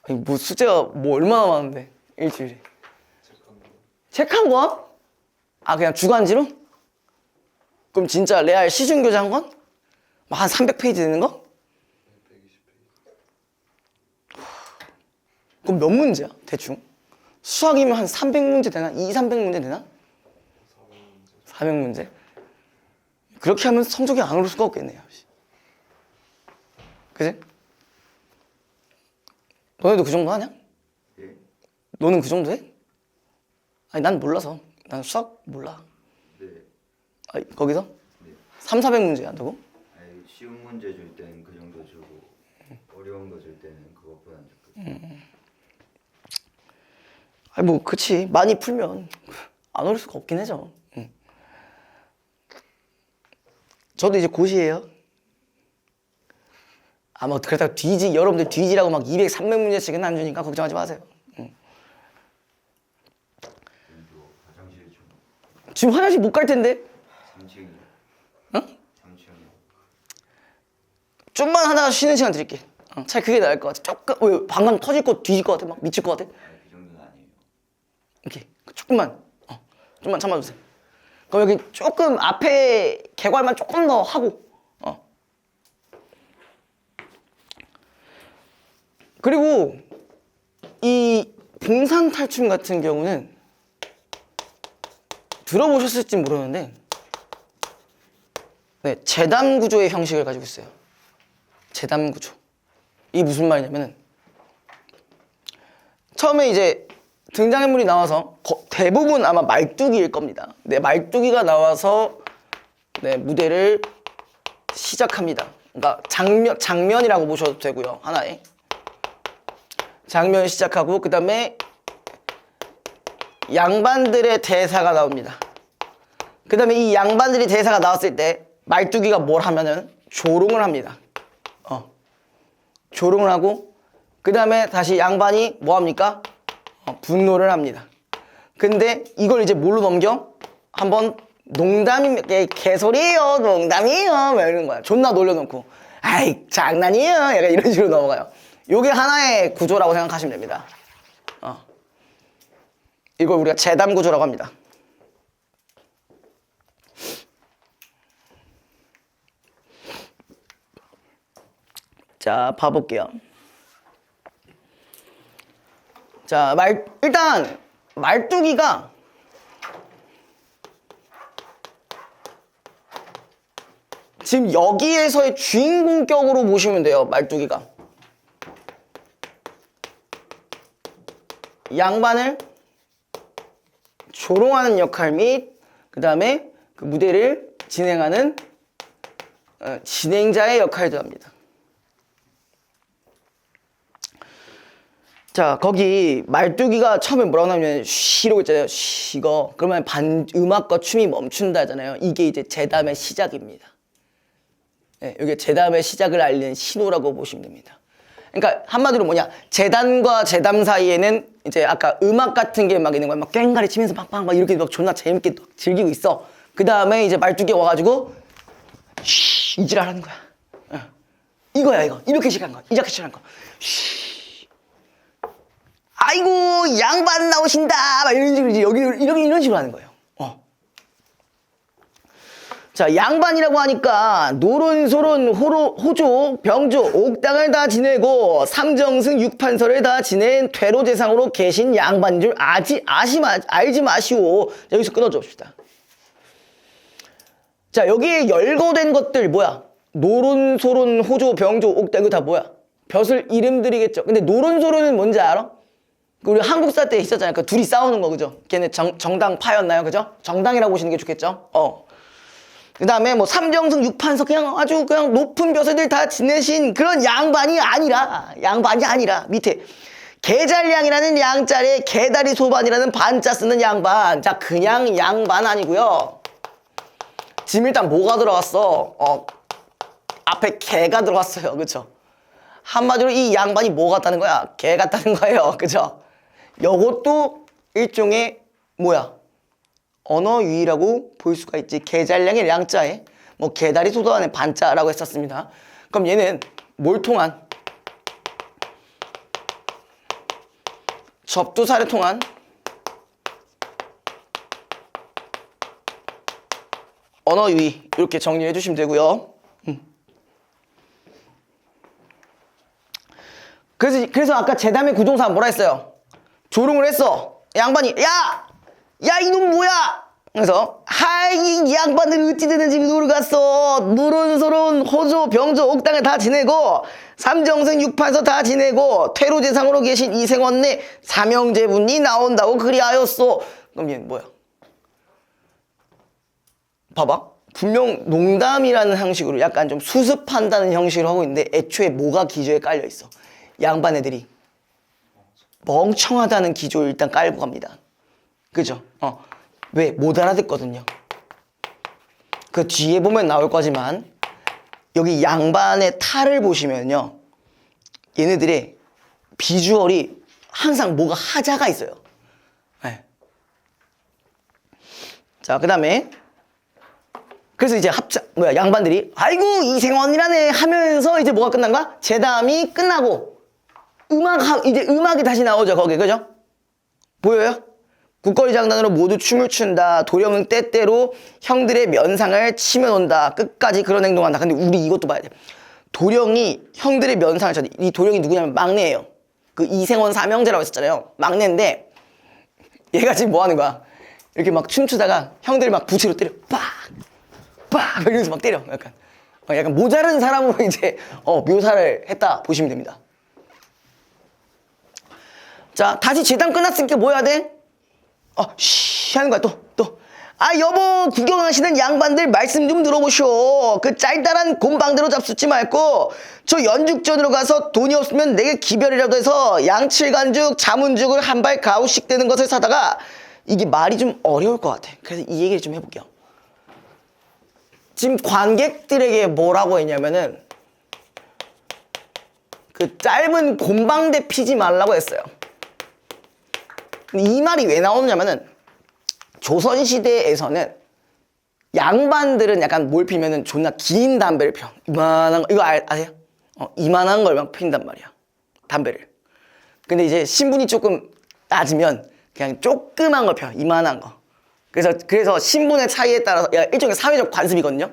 아니 뭐 숙제가 뭐 얼마나 많은데 일주일에? 책 한 권? 아 그냥 주간지로? 그럼 진짜 레알 시중교재 한 권? 한 300페이지 되는 거? 그럼 몇 문제야 대충? 수학이면 한 300문제 되나? 300문제 되나? 400문제? 그렇게 하면 성적이 안 오를 수가 없겠네요. 그지? 너네도 그 정도 하냐? 예? 너는 그 정도 해? 아니 난 몰라서. 난 수학 몰라. 네. 아니, 거기서? 네. 300~400문제 한다고? 아니, 쉬운 문제 줄 때는 그 정도 주고 어려운 거 줄 때는 그것보다 안 주고. 아니 뭐 그치. 많이 풀면 안 오를 수가 없긴 하죠. 저도 이제 곧이에요. 아마 그러다가 여러분들 뒤지라고 막 200, 300문제씩은 안 주니까 걱정하지 마세요. 화장실 좀 지금 화장실 못 갈 텐데? 3층이요. 어? 3층이요. 좀만 하다가 쉬는 시간 드릴게. 차라리 그게 나을 것 같아. 조금, 왜 방광 터질 거 뒤질 것 같아? 막 미칠 것 같아? 그 정도는 아니에요. 이렇게 좀만 참아주세요. 그럼 여기 조금 앞에 개괄만 조금 더 하고 그리고 이 봉산탈춤 같은 경우는 들어보셨을지 모르는데 네, 재단 구조의 형식을 가지고 있어요. 재단 구조. 이게 무슨 말이냐면은 처음에 이제 등장인물이 나와서 대부분 아마 말뚝이일 겁니다. 네, 말뚝이가 나와서 네, 무대를 시작합니다. 그러니까 장면이라고 보셔도 되고요. 하나의 장면 시작하고 그 다음에 양반들의 대사가 나옵니다. 그 다음에 이 양반들이 대사가 나왔을 때 말뚝이가 뭘 하면은 조롱을 합니다. 조롱을 하고 그 다음에 다시 양반이 뭐 합니까? 분노를 합니다. 근데 이걸 이제 뭘로 넘겨? 한번 개소리예요, 농담이에요, 막 이러는 거야. 존나 놀려놓고 아이 장난이에요, 약간 이런 식으로 넘어가요. 요게 하나의 구조라고 생각하시면 됩니다. 이걸 우리가 재단 구조라고 합니다. 자, 봐볼게요. 자, 일단 말뚝이가 지금 여기에서의 주인공격으로 보시면 돼요. 말뚝이가 양반을 조롱하는 역할 및 그 다음에 그 무대를 진행하는 진행자의 역할도 합니다. 자, 거기 말뚝이가 처음에 뭐라고 하냐면 쉬라고 했잖아요. 쉬거. 그러면 음악과 춤이 멈춘다잖아요. 이게 이제 재담의 시작입니다. 네, 이게 재담의 시작을 알리는 신호라고 보시면 됩니다. 그러니까 한마디로 뭐냐, 재단과 재담 사이에는 이제 아까 음악 같은 게 막 있는 거야. 막 꽹가리 치면서 팡팡 막 이렇게 막 존나 재밌게 즐기고 있어. 그 다음에 이제 말뚝이 와가지고 쉬 이지랄 하는 거야. 이거야 이거. 이렇게 시작한 거야. 이렇게 시작한 거. 쉬. 아이고 양반 나오신다 막 이런 식으로 이제 여기 이런 식으로 하는 거예요. 자, 양반이라고 하니까 노론소론 호조 병조 옥당을 다 지내고 삼정승 육판서를 다 지낸 퇴로재상으로 계신 양반인 줄 알지 마시오. 자, 여기서 끊어줘 봅시다. 자, 여기에 열거된 것들 뭐야? 노론소론 호조 병조 옥당 이거 다 뭐야? 벼슬 이름들이겠죠. 근데 노론소론은 뭔지 알아? 우리 한국사 때 있었잖아요. 그 둘이 싸우는 거, 그죠? 걔네 정당파였나요? 그죠? 정당이라고 보시는 게 좋겠죠? 그 다음에 뭐 삼정승 육판서 그냥 아주 그냥 높은 벼슬들 다 지내신 그런 양반이 아니라 밑에 개잘량이라는 양자리에 개다리 소반이라는 반자 쓰는 양반. 자, 그냥 양반 아니고요. 지금 일단 뭐가 들어갔어? 앞에 개가 들어갔어요. 그쵸? 한마디로 이 양반이 뭐 같다는 거야? 개 같다는 거예요. 그죠? 요것도 일종의 뭐야? 언어 유희라고 볼 수가 있지. 개잘량의 량자에 뭐 개다리 소반의 반자라고 했었습니다. 그럼 얘는 뭘 통한? 접두사를 통한 언어 유희 이렇게 정리해 주시면 되고요. 그래서 아까 재담의 구동사 뭐라 했어요? 조롱을 했어. 양반이 야 이놈 뭐야? 그래서 이 양반들 어찌 되는지 모르겠어. 노론소론 호조 병조 옥당을 다 지내고 삼정승 육판서 다 지내고 퇴로재상으로 계신 이생원내 삼형제분이 나온다고 그리하였소. 그럼 얘는 뭐야? 봐봐. 분명 농담이라는 형식으로 약간 좀 수습한다는 형식으로 하고 있는데 애초에 뭐가 기조에 깔려 있어? 양반 애들이 멍청하다는 기조를 일단 깔고 갑니다. 그죠? 왜? 못 알아듣거든요. 그 뒤에 보면 나올 거지만 여기 양반의 탈을 보시면요, 얘네들의 비주얼이 항상 뭐가 하자가 있어요. 네. 자, 그 다음에 그래서 이제 양반들이 아이고 이생원이라네 하면서 이제 뭐가 끝난 거야? 재담이 끝나고 이제 음악이 다시 나오죠. 거기 그죠? 보여요? 국거리 장단으로 모두 춤을 춘다. 도령은 때때로 형들의 면상을 치며 논다. 끝까지 그런 행동한다. 근데 우리 이것도 봐야 돼. 도령이 형들의 면상을 쳐. 이 도령이 누구냐면 막내예요. 그 이생원 삼형제라고 했었잖아요. 막내인데 얘가 지금 뭐 하는 거야? 이렇게 막 춤추다가 형들이 막 부채로 때려. 빡! 빡! 이러면서 막 때려. 약간 모자른 사람으로 이제 묘사를 했다 보시면 됩니다. 자, 다시 재단 끝났으니까 뭐 해야 돼? 쉬 하는 거야, 또. 아, 여보, 구경하시는 양반들 말씀 좀 들어보쇼. 그 짤짤한 곰방대로 잡숫지 말고, 저 연죽전으로 가서 돈이 없으면 내게 기별이라도 해서 양칠간죽, 자문죽을 한 발 가우씩 되는 것을 사다가, 이게 말이 좀 어려울 것 같아. 그래서 이 얘기를 좀 해볼게요. 지금 관객들에게 뭐라고 했냐면은, 그 짧은 곰방대 피지 말라고 했어요. 근데 이 말이 왜 나오냐면은 조선시대에서는 양반들은 약간 뭘 피면은 존나 긴 담배를 펴. 이만한 거, 이거 아세요? 이만한 걸 막 핀단 말이야. 담배를. 근데 이제 신분이 조금 낮으면 그냥 조그만 걸 펴. 이만한 거. 그래서 신분의 차이에 따라서 일종의 사회적 관습이거든요.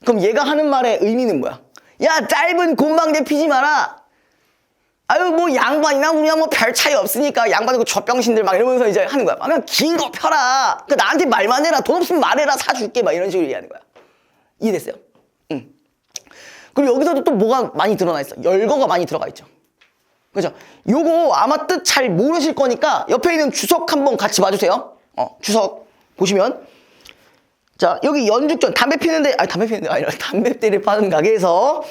그럼 얘가 하는 말의 의미는 뭐야? 야, 짧은 곰방대 피지 마라. 아유, 뭐 양반이나 우리야 뭐 별 차이 없으니까 양반이고 그 젖병신들 막 이러면서 이제 하는 거야. 그냥 긴 거 펴라. 그 나한테 말만 해라. 돈 없으면 말해라. 사줄게. 막 이런 식으로 얘기하는 거야. 이해됐어요? 응. 그리고 여기서도 또 뭐가 많이 드러나 있어. 열거가 많이 들어가 있죠. 그죠? 요거 아마 뜻 잘 모르실 거니까 옆에 있는 주석 한번 같이 봐주세요. 주석 보시면. 자, 여기 연죽전 담배 피는데 아니라 담배대를 파는 가게에서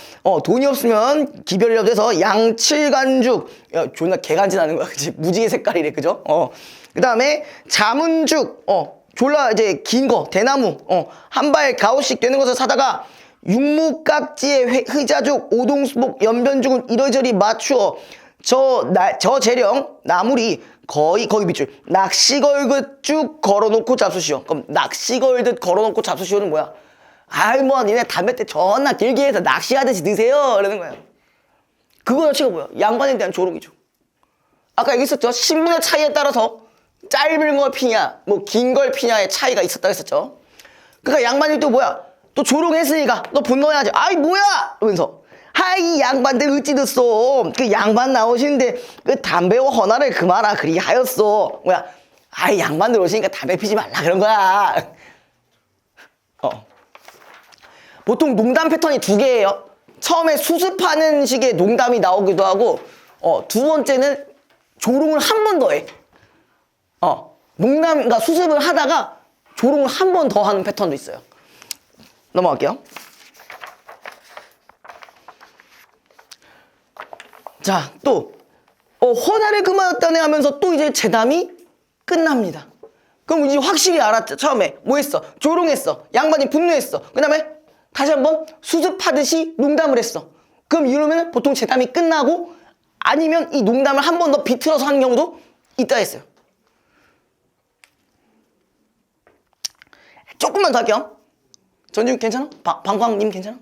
돈이 없으면 기별이라도 해서 양칠간죽, 야, 존나 개간지 나는 거야. 그치? 무지개 색깔이래. 그죠? 그 다음에 자문죽, 졸라 이제 긴 거, 대나무, 한 발 가오씩 되는 것을 사다가 육무깍지에 흐자죽, 오동수복, 연변죽을 이러저리 맞추어 저 재령 나물이 거의 밑줄 낚시걸듯 쭉 걸어놓고 잡수시오. 그럼 낚시걸듯 걸어놓고 잡수시오는 뭐야? 아이 뭐 니네 담배 때 존나 길게 해서 낚시하듯이 드세요 이러는 거야. 그거 자체가 뭐야? 양반에 대한 조롱이죠. 아까 얘기했었죠. 신분의 차이에 따라서 짧은 걸 피냐 뭐 긴 걸 피냐의 차이가 있었다고 했었죠. 그러니까 양반이 또 뭐야? 또 조롱했으니까 너 분노해야지. 아이 뭐야? 이러면서 하이 양반들 어찌 됐어? 그 양반 나오시는데 그 담배와 헌화를 그마라 그리 하였어. 뭐야? 아이 양반들 오시니까 담배 피지 말라 그런 거야. 보통 농담 패턴이 두 개예요. 처음에 수습하는 식의 농담이 나오기도 하고, 두 번째는 조롱을 한 번 더 해. 그러니까 수습을 하다가 조롱을 한 번 더 하는 패턴도 있어요. 넘어갈게요. 자, 또 헌화를 그만뒀다네 하면서 또 이제 재담이 끝납니다. 그럼 이제 확실히 알았죠. 처음에 뭐 했어? 조롱했어. 양반이 분노했어. 그 다음에 다시 한번 수습하듯이 농담을 했어. 그럼 이러면 보통 재담이 끝나고 아니면 이 농담을 한 번 더 비틀어서 하는 경우도 있다 했어요. 조금만 더 할게요. 전지훈 괜찮아? 방광님 괜찮아?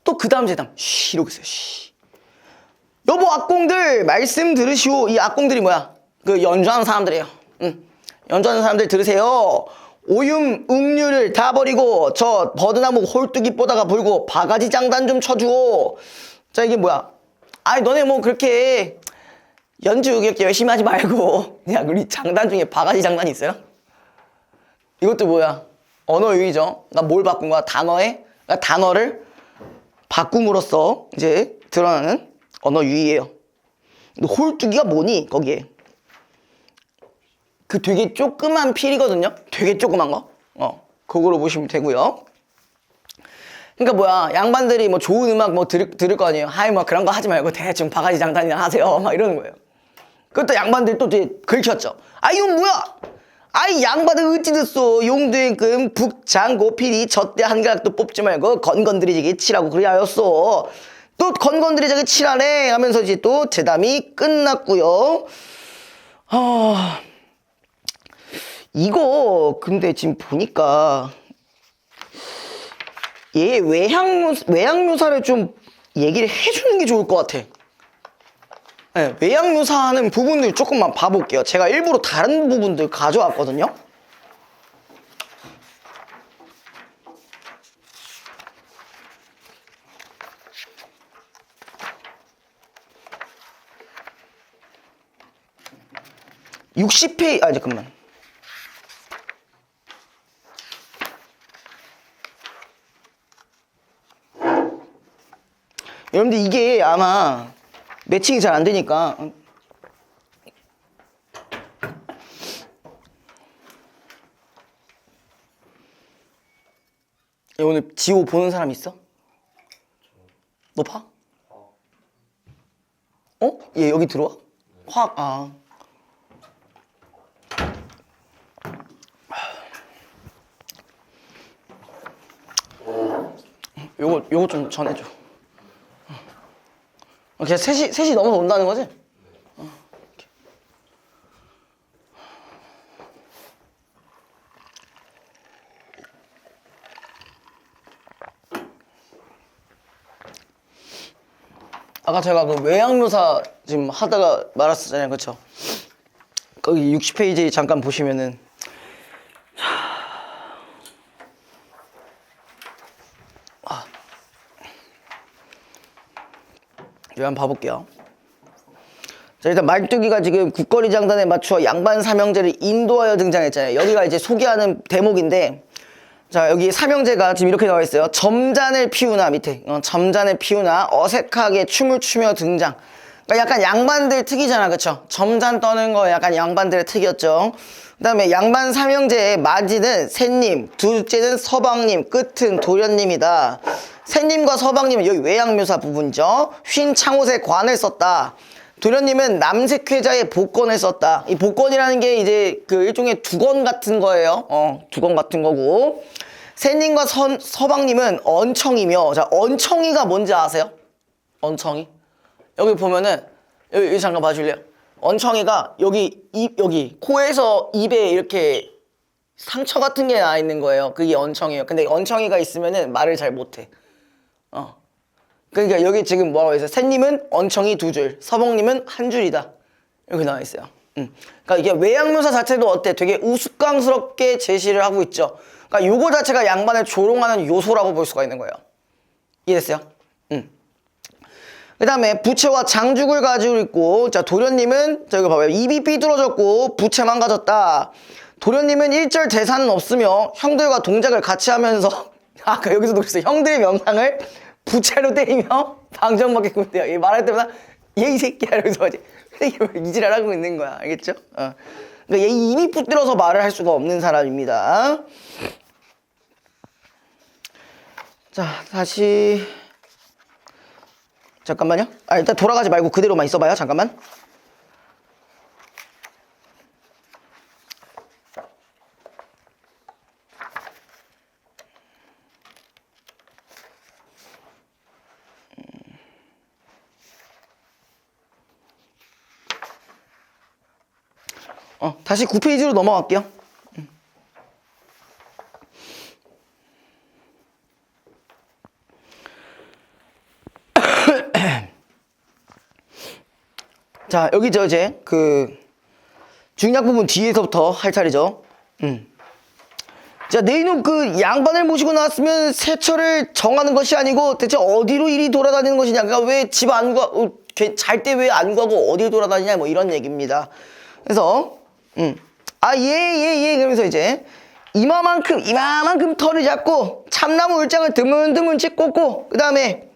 또 그 다음 재담 이러고 있어요. 여보 악공들 말씀 들으시오. 이 악공들이 뭐야? 그 연주하는 사람들이에요. 연주하는 사람들 들으세요. 오윰 웅류를 다 버리고 저 버드나무 홀뚜기 뽀다가 불고 바가지 장단 좀 쳐주오. 자, 이게 뭐야? 아이 너네 뭐 그렇게 연주 그렇게 열심히 하지 말고 그냥 우리 장단 중에 바가지 장단이 있어요? 이것도 뭐야? 언어 유희죠. 그러니까 뭘 바꾼 거야? 그러니까 단어를 바꿈으로써 이제 드러나는 언어 유희예요. 홀뚜기가 뭐니? 거기에 그 되게 조그만 필이거든요. 되게 조그만 거. 그거로 보시면 되고요. 그러니까 뭐야? 양반들이 뭐 좋은 음악 뭐 들을 거 아니에요. 하이 뭐 그런 거 하지 말고 대충 바가지 장단이나 하세요. 막 이러는 거예요. 그것도 양반들 또 되게 긁혔죠. 아 이건 뭐야? 아이 양반들 어찌 됐어? 용두행금 북장고 필이 젖대 한가락도 뽑지 말고 건건드리지게 치라고 그리 하였어. 또 건건드리지게 치라네 하면서 이제 또 재담이 끝났고요. 이거 근데 지금 보니까 얘 외향 묘사를 좀 얘기를 해주는 게 좋을 것 같아. 네, 외양묘사하는 부분들 조금만 봐볼게요. 제가 일부러 다른 부분들 가져왔거든요. 잠깐만. 여러분들 이게 아마 매칭이 잘 안 되니까 오늘 지호 보는 사람 있어? 너 봐? 어? 얘 여기 들어와? 요거 좀 전해줘. 그냥 셋이 넘어서 온다는 거지? 아까 제가 그 외양묘사 지금 하다가 말았었잖아요. 그쵸? 거기 60페이지 잠깐 보시면은 여기 한번 봐볼게요. 자, 일단 말뚝이가 지금 국거리 장단에 맞추어 양반 삼형제를 인도하여 등장했잖아요. 여기가 이제 소개하는 대목인데, 자, 여기 삼형제가 지금 이렇게 나와 있어요. 점잔을 피우나, 밑에. 점잔을 피우나 어색하게 춤을 추며 등장. 그러니까 약간 양반들 특이잖아, 그쵸? 점잔 떠는 거 약간 양반들의 특이였죠. 그 다음에 양반 삼형제의 마지는 셋님, 둘째는 서방님, 끝은 도련님이다. 셋님과 서방님은 여기 외양묘사 부분이죠. 휜 창옷에 관을 썼다. 도련님은 남색회자의 복권을 썼다. 이 복권이라는 게 이제 그 일종의 두건 같은 거예요. 두건 같은 거고. 셋님과 서방님은 언청이며, 자, 언청이가 뭔지 아세요? 언청이? 여기 보면은, 여기 잠깐 봐줄래요? 언청이가 여기 코에서 입에 이렇게 상처 같은 게 나 있는 거예요. 그게 언청이에요. 근데 언청이가 있으면은 말을 잘 못해. 그러니까 여기 지금 뭐라고 했어요? 셋님은 언청이 2줄, 서방님은 1줄이다. 이렇게 나와 있어요. 그러니까 이게 외양묘사 자체도 어때? 되게 우스꽝스럽게 제시를 하고 있죠. 그러니까 요거 자체가 양반을 조롱하는 요소라고 볼 수가 있는 거예요. 이해됐어요? 그 다음에 부채와 장죽을 가지고 있고, 자, 도련님은, 자, 이거 봐봐요. 입이 삐뚤어졌고, 부채만 가졌다. 도련님은 일절 대사는 없으며, 형들과 동작을 같이 하면서, 아까 여기서도 그랬어요. 형들의 명상을 부채로 때리며, 방정맞게 돼요. 얘 말할 때마다, 얘 이 새끼야. 이러면서 하지. 이게 이지랄 하고 있는 거야. 알겠죠? 그러니까 얘 입이 삐뚤어서 말을 할 수가 없는 사람입니다. 자, 다시. 잠깐만요. 일단 돌아가지 말고 그대로만 있어봐요. 잠깐만. 다시 9페이지로 넘어갈게요. 자, 여기 이제 중요한 부분 뒤에서부터 할 차례죠. 자, 내 이놈 양반을 모시고 나왔으면 세처를 정하는 것이 아니고 대체 어디로 이리 돌아다니는 것이냐. 그러니까 왜 집 안 가고 잘 때 왜 안 가고 어디로 돌아다니냐, 뭐 이런 얘기입니다. 그래서 예 그러면서 이제 이마만큼 털을 잡고 참나무 울장을 드문드문 꽂고, 그 다음에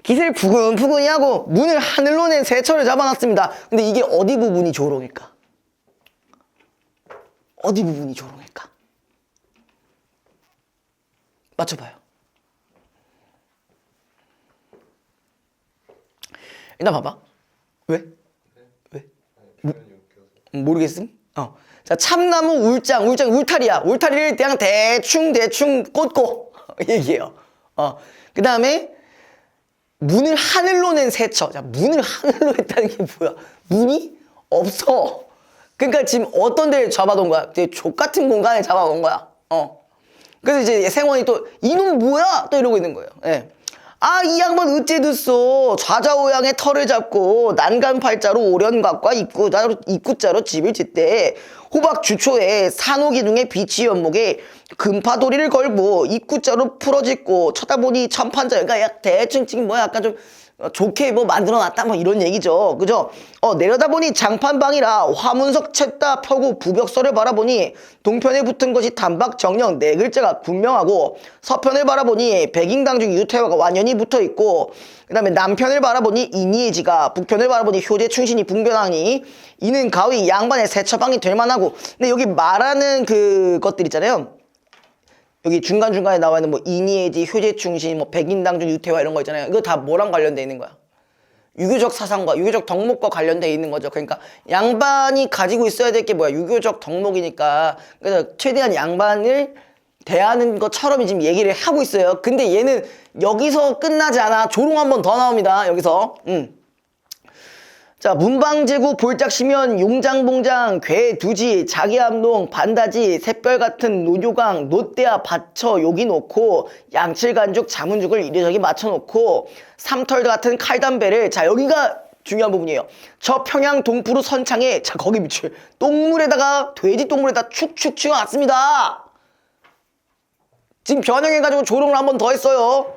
깃을 푸근푸근히 하고 문을 하늘로 낸 새처를 잡아놨습니다. 근데 이게 어디 부분이 조롱일까? 어디 부분이 조롱일까? 맞춰봐요. 일단 봐봐. 왜? 모르겠음? 자, 참나무 울장, 울타리야. 울타리를 그냥 대충 꽂고 얘기해요. 그 다음에 문을 하늘로 낸 새처. 자, 문을 하늘로 했다는 게 뭐야? 문이 없어. 그러니까 지금 어떤 데를 잡아놓은 거야? 되게 족같은 공간에 잡아놓은 거야. 그래서 이제 생원이 또 이놈 뭐야? 또 이러고 있는 거예요. 예. 아, 이 양반 어째 됐어. 좌좌우양의 털을 잡고 난간팔자로 오련각과 입구자로 집을 짓대. 호박 주초에 산호기둥에 비치 연목에 금파도리를 걸고 입구자로 풀어짓고 쳐다보니 천판자. 그러니까 대충 지금 뭐야 약간 좀 좋게 뭐 만들어놨다 뭐 이런 얘기죠. 그죠? 내려다보니 장판방이라 화문석 챘다 펴고 부벽서를 바라보니 동편에 붙은 것이 단박 정령 네 글자가 분명하고 서편을 바라보니 백인당중 유태화가 완연히 붙어있고 그 다음에 남편을 바라보니 이니에지가 북편을 바라보니 효제 충신이 붕변하니 이는 가위 양반의 세처방이 될 만하고. 근데 여기 말하는 그 것들 있잖아요. 여기 중간중간에 나와 있는 뭐 이니에지, 효제충신, 뭐 백인당중 유태화 이런 거 있잖아요. 이거 다 뭐랑 관련돼 있는 거야? 유교적 사상과 유교적 덕목과 관련돼 있는 거죠. 그러니까 양반이 가지고 있어야 될 게 뭐야? 유교적 덕목이니까. 그래서 최대한 양반을 대하는 것처럼 지금 얘기를 하고 있어요. 근데 얘는 여기서 끝나지 않아. 조롱 한 번 더 나옵니다. 여기서. 자, 문방제국 볼짝시면 용장봉장 괴두지 자기암농 반다지 샛별 같은 노교강 노대야 받쳐 여기 놓고 양칠간죽 자문죽을 이리저리 맞춰놓고 삼털 같은 칼담배를. 자, 여기가 중요한 부분이에요. 저 평양 동푸르 선창에 자 거기 미칠 똥물에다가 돼지 똥물에다 축축 치워놨습니다. 지금 변형해가지고 조롱을 한 번 더 했어요.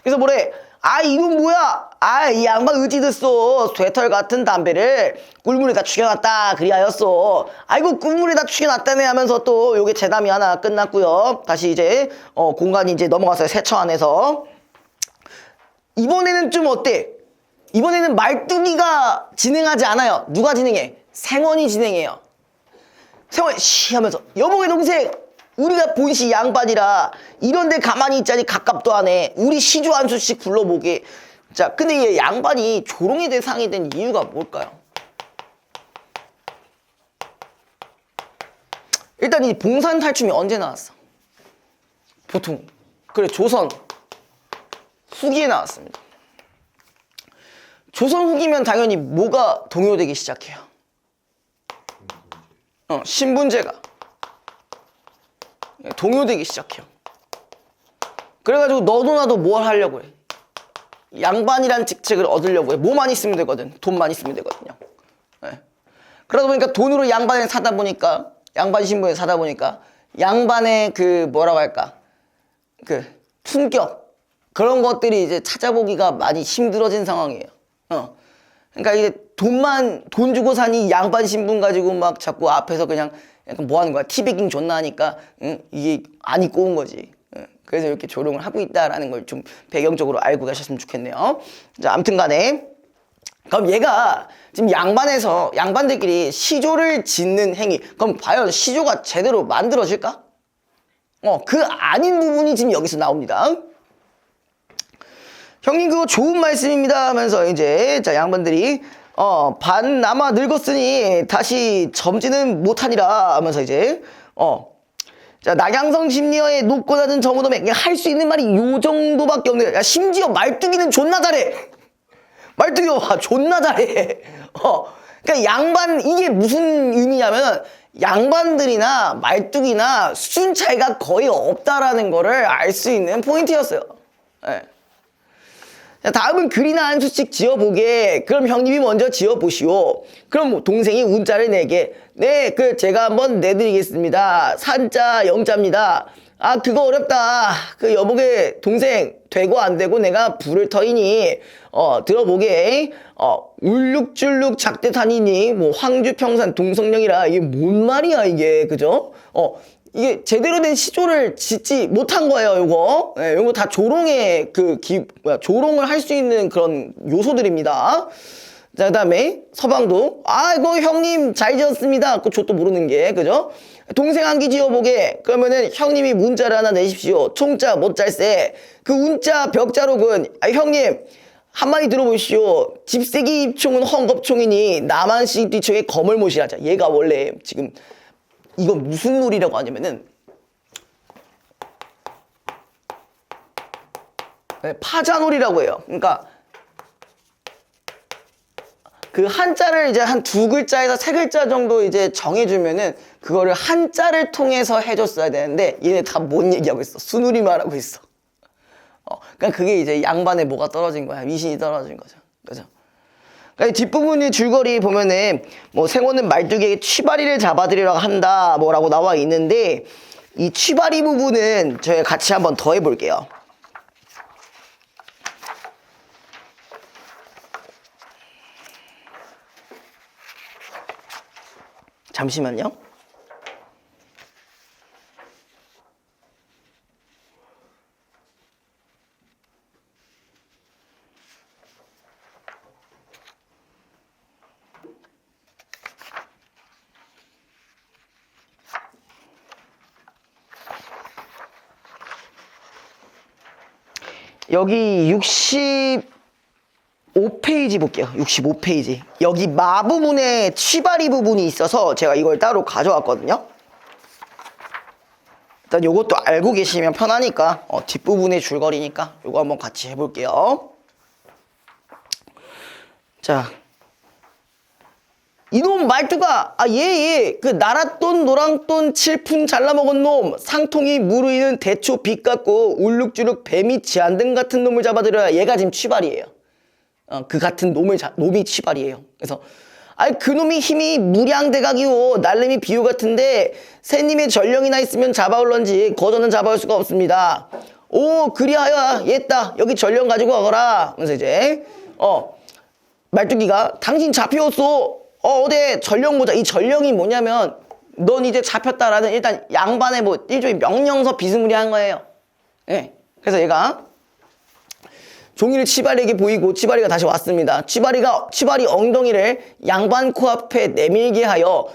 그래서 뭐래? 아, 이건 뭐야? 아, 이 양반 어찌 됐어? 쇠털 같은 담배를 꿀물에다 죽여놨다 그리하였어. 아이고, 꿀물에다 죽여놨다네 하면서 또 요게 재담이 하나 끝났고요. 다시 이제 공간이 이제 넘어갔어요. 세처 안에서. 이번에는 좀 어때? 이번에는 말뚝이가 진행하지 않아요. 누가 진행해? 생원이 진행해요. 생원 씨 하면서 여보게 동생, 우리가 본시 양반이라 이런데 가만히 있자니 가깝도 안 해. 우리 시주 한 수씩 불러보게. 자, 근데 이 양반이 조롱의 대상이 된 이유가 뭘까요? 일단 이 봉산 탈춤이 언제 나왔어? 보통 그래 조선 후기에 나왔습니다. 조선 후기면 당연히 뭐가 동요되기 시작해요? 신분제가 동요되기 시작해요. 그래가지고 너도 나도 뭘 하려고 해? 양반이란 직책을 얻으려고 해. 뭐만 있으면 되거든. 돈만 있으면 되거든요. 네. 그러다 보니까 돈으로 양반을 사다 보니까, 양반 신분을 사다 보니까 양반의 그 뭐라고 할까, 그 품격 그런 것들이 이제 찾아보기가 많이 힘들어진 상황이에요. 그러니까 이게 돈 주고 사니 양반 신분 가지고 막 자꾸 앞에서 그냥 약간 뭐 하는 거야? 티베깅 존나 하니까 이게 안 입고 온 거지. 그래서 이렇게 조롱을 하고 있다라는 걸 좀 배경적으로 알고 가셨으면 좋겠네요. 자, 아무튼 간에 그럼 얘가 지금 양반에서 양반들끼리 시조를 짓는 행위. 그럼 과연 시조가 제대로 만들어질까? 그 아닌 부분이 지금 여기서 나옵니다. 형님 그거 좋은 말씀입니다 하면서 이제 자 양반들이 반 남아 늙었으니 다시 젊지는 못하니라 하면서 이제 자 낙양성 심리어에 높고 낮은 저무덤에 할 수 있는 말이 요 정도밖에 없네. 야 심지어 말뚝이는 존나 잘해. 말뚝이 와 존나 잘해. 그러니까 양반 이게 무슨 의미냐면 양반들이나 말뚝이나 수준 차이가 거의 없다라는 거를 알 수 있는 포인트였어요. 네. 자, 다음은 글이나 한 수씩 지어보게. 그럼 형님이 먼저 지어보시오. 그럼 뭐 동생이 운자를 내게. 네, 제가 한번 내드리겠습니다. 산자 영자입니다. 아, 그거 어렵다. 여보게 동생 되고 안 되고 내가 불을 터이니 들어보게. 울룩줄룩 작대탄이니 뭐 황주평산 동성령이라 이게 뭔 말이야 이게 그죠? 이게 제대로 된 시조를 짓지 못한 거예요, 요거. 네, 요거 다 조롱의 조롱을 할 수 있는 그런 요소들입니다. 자, 그 다음에 서방도, 아이고, 형님, 잘 지었습니다. 그 저도 모르는 게, 그죠? 동생 한기 지어보게. 그러면은 형님이 문자를 하나 내십시오. 총자, 못잘세. 그 운자, 벽자록은, 형님, 한마디 들어보시오. 집세기 입총은 헝겊총이니 남한식 뒤총에 검을 모시라자. 얘가 원래 지금, 이거 무슨 놀이라고 하냐면은 파자놀이라고 해요. 그러니까 그 한자를 이제 한 2글자에서 3글자 정도 이제 정해주면은 그거를 한자를 통해서 해줬어야 되는데 얘네 다 뭔 얘기하고 있어? 수놀이만 하고 있어. 그러니까 그게 이제 양반의 뭐가 떨어진 거야. 미신이 떨어진 거죠. 그죠? 그러니까 이 뒷부분이 줄거리 보면은 뭐 생호는 말뚝에게 취바리를 잡아들이라고 한다 뭐라고 나와 있는데 이 취바리 부분은 저희 같이 한번 더 해볼게요. 잠시만요. 여기 65페이지 볼게요. 65페이지. 여기 마 부분에 취바리 부분이 있어서 제가 이걸 따로 가져왔거든요. 일단 요것도 알고 계시면 편하니까 뒷부분의 줄거리니까 요거 한번 같이 해볼게요. 자, 이놈 말투가 그 나랏돈 노랑돈 칠푼 잘라먹은 놈 상통이 무르이는 대초 빚 갖고 울룩주룩 뱀이 지안등 같은 놈을 잡아들여야 얘가 지금 취발이에요. 그 같은 놈이 취발이에요. 그래서 그놈이 힘이 무량대각이오 날름이 비유 같은데 새님의 전령이나 있으면 잡아올런지 거저는 잡아올 수가 없습니다. 오 그리하여 옛다 여기 전령 가지고 가거라. 그래서 이제 말뚝이가 당신 잡히었소. 어디 전령 보자. 이 전령이 뭐냐면 넌 이제 잡혔다라는 일단 양반의 뭐 일종의 명령서 비스무리한 거예요. 예. 그래서 얘가 종이를 치바리에게 보이고 치바리가 다시 왔습니다. 치바리 엉덩이를 양반 코앞에 내밀게 하여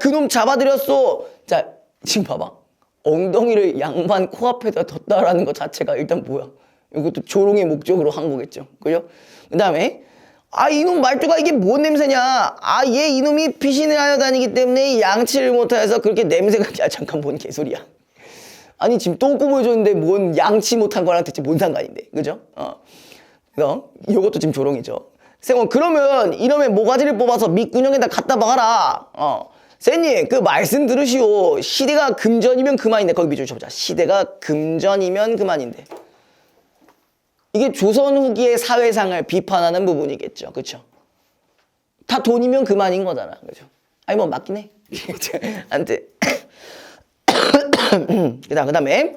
그놈 잡아들였소. 자 지금 봐봐. 엉덩이를 양반 코앞에다 뒀다라는 것 자체가 일단 뭐야. 이것도 조롱의 목적으로 한 거겠죠. 그죠? 그 다음에 이놈 말투가 이게 뭔 냄새냐. 얘 이놈이 피신을 하여 다니기 때문에 양치를 못해서 그렇게 냄새가 잠깐 뭔 개소리야. 아니 지금 똥꼬 줬는데 뭔 양치 못한 거랑 대체 뭔 상관인데. 그죠? 그래서 이것도 지금 조롱이죠. 생원 그러면 이놈의 모가지를 뽑아서 밑구녕에다 갖다 박아라. 쌤님 그 말씀 들으시오. 시대가 금전이면 그만인데. 거기 밑줄 쳐보자. 시대가 금전이면 그만인데. 이게 조선 후기의 사회상을 비판하는 부분이겠죠. 그쵸? 다 돈이면 그만인 거잖아. 그죠? 뭐 맞긴 해. 아무튼 그 다음에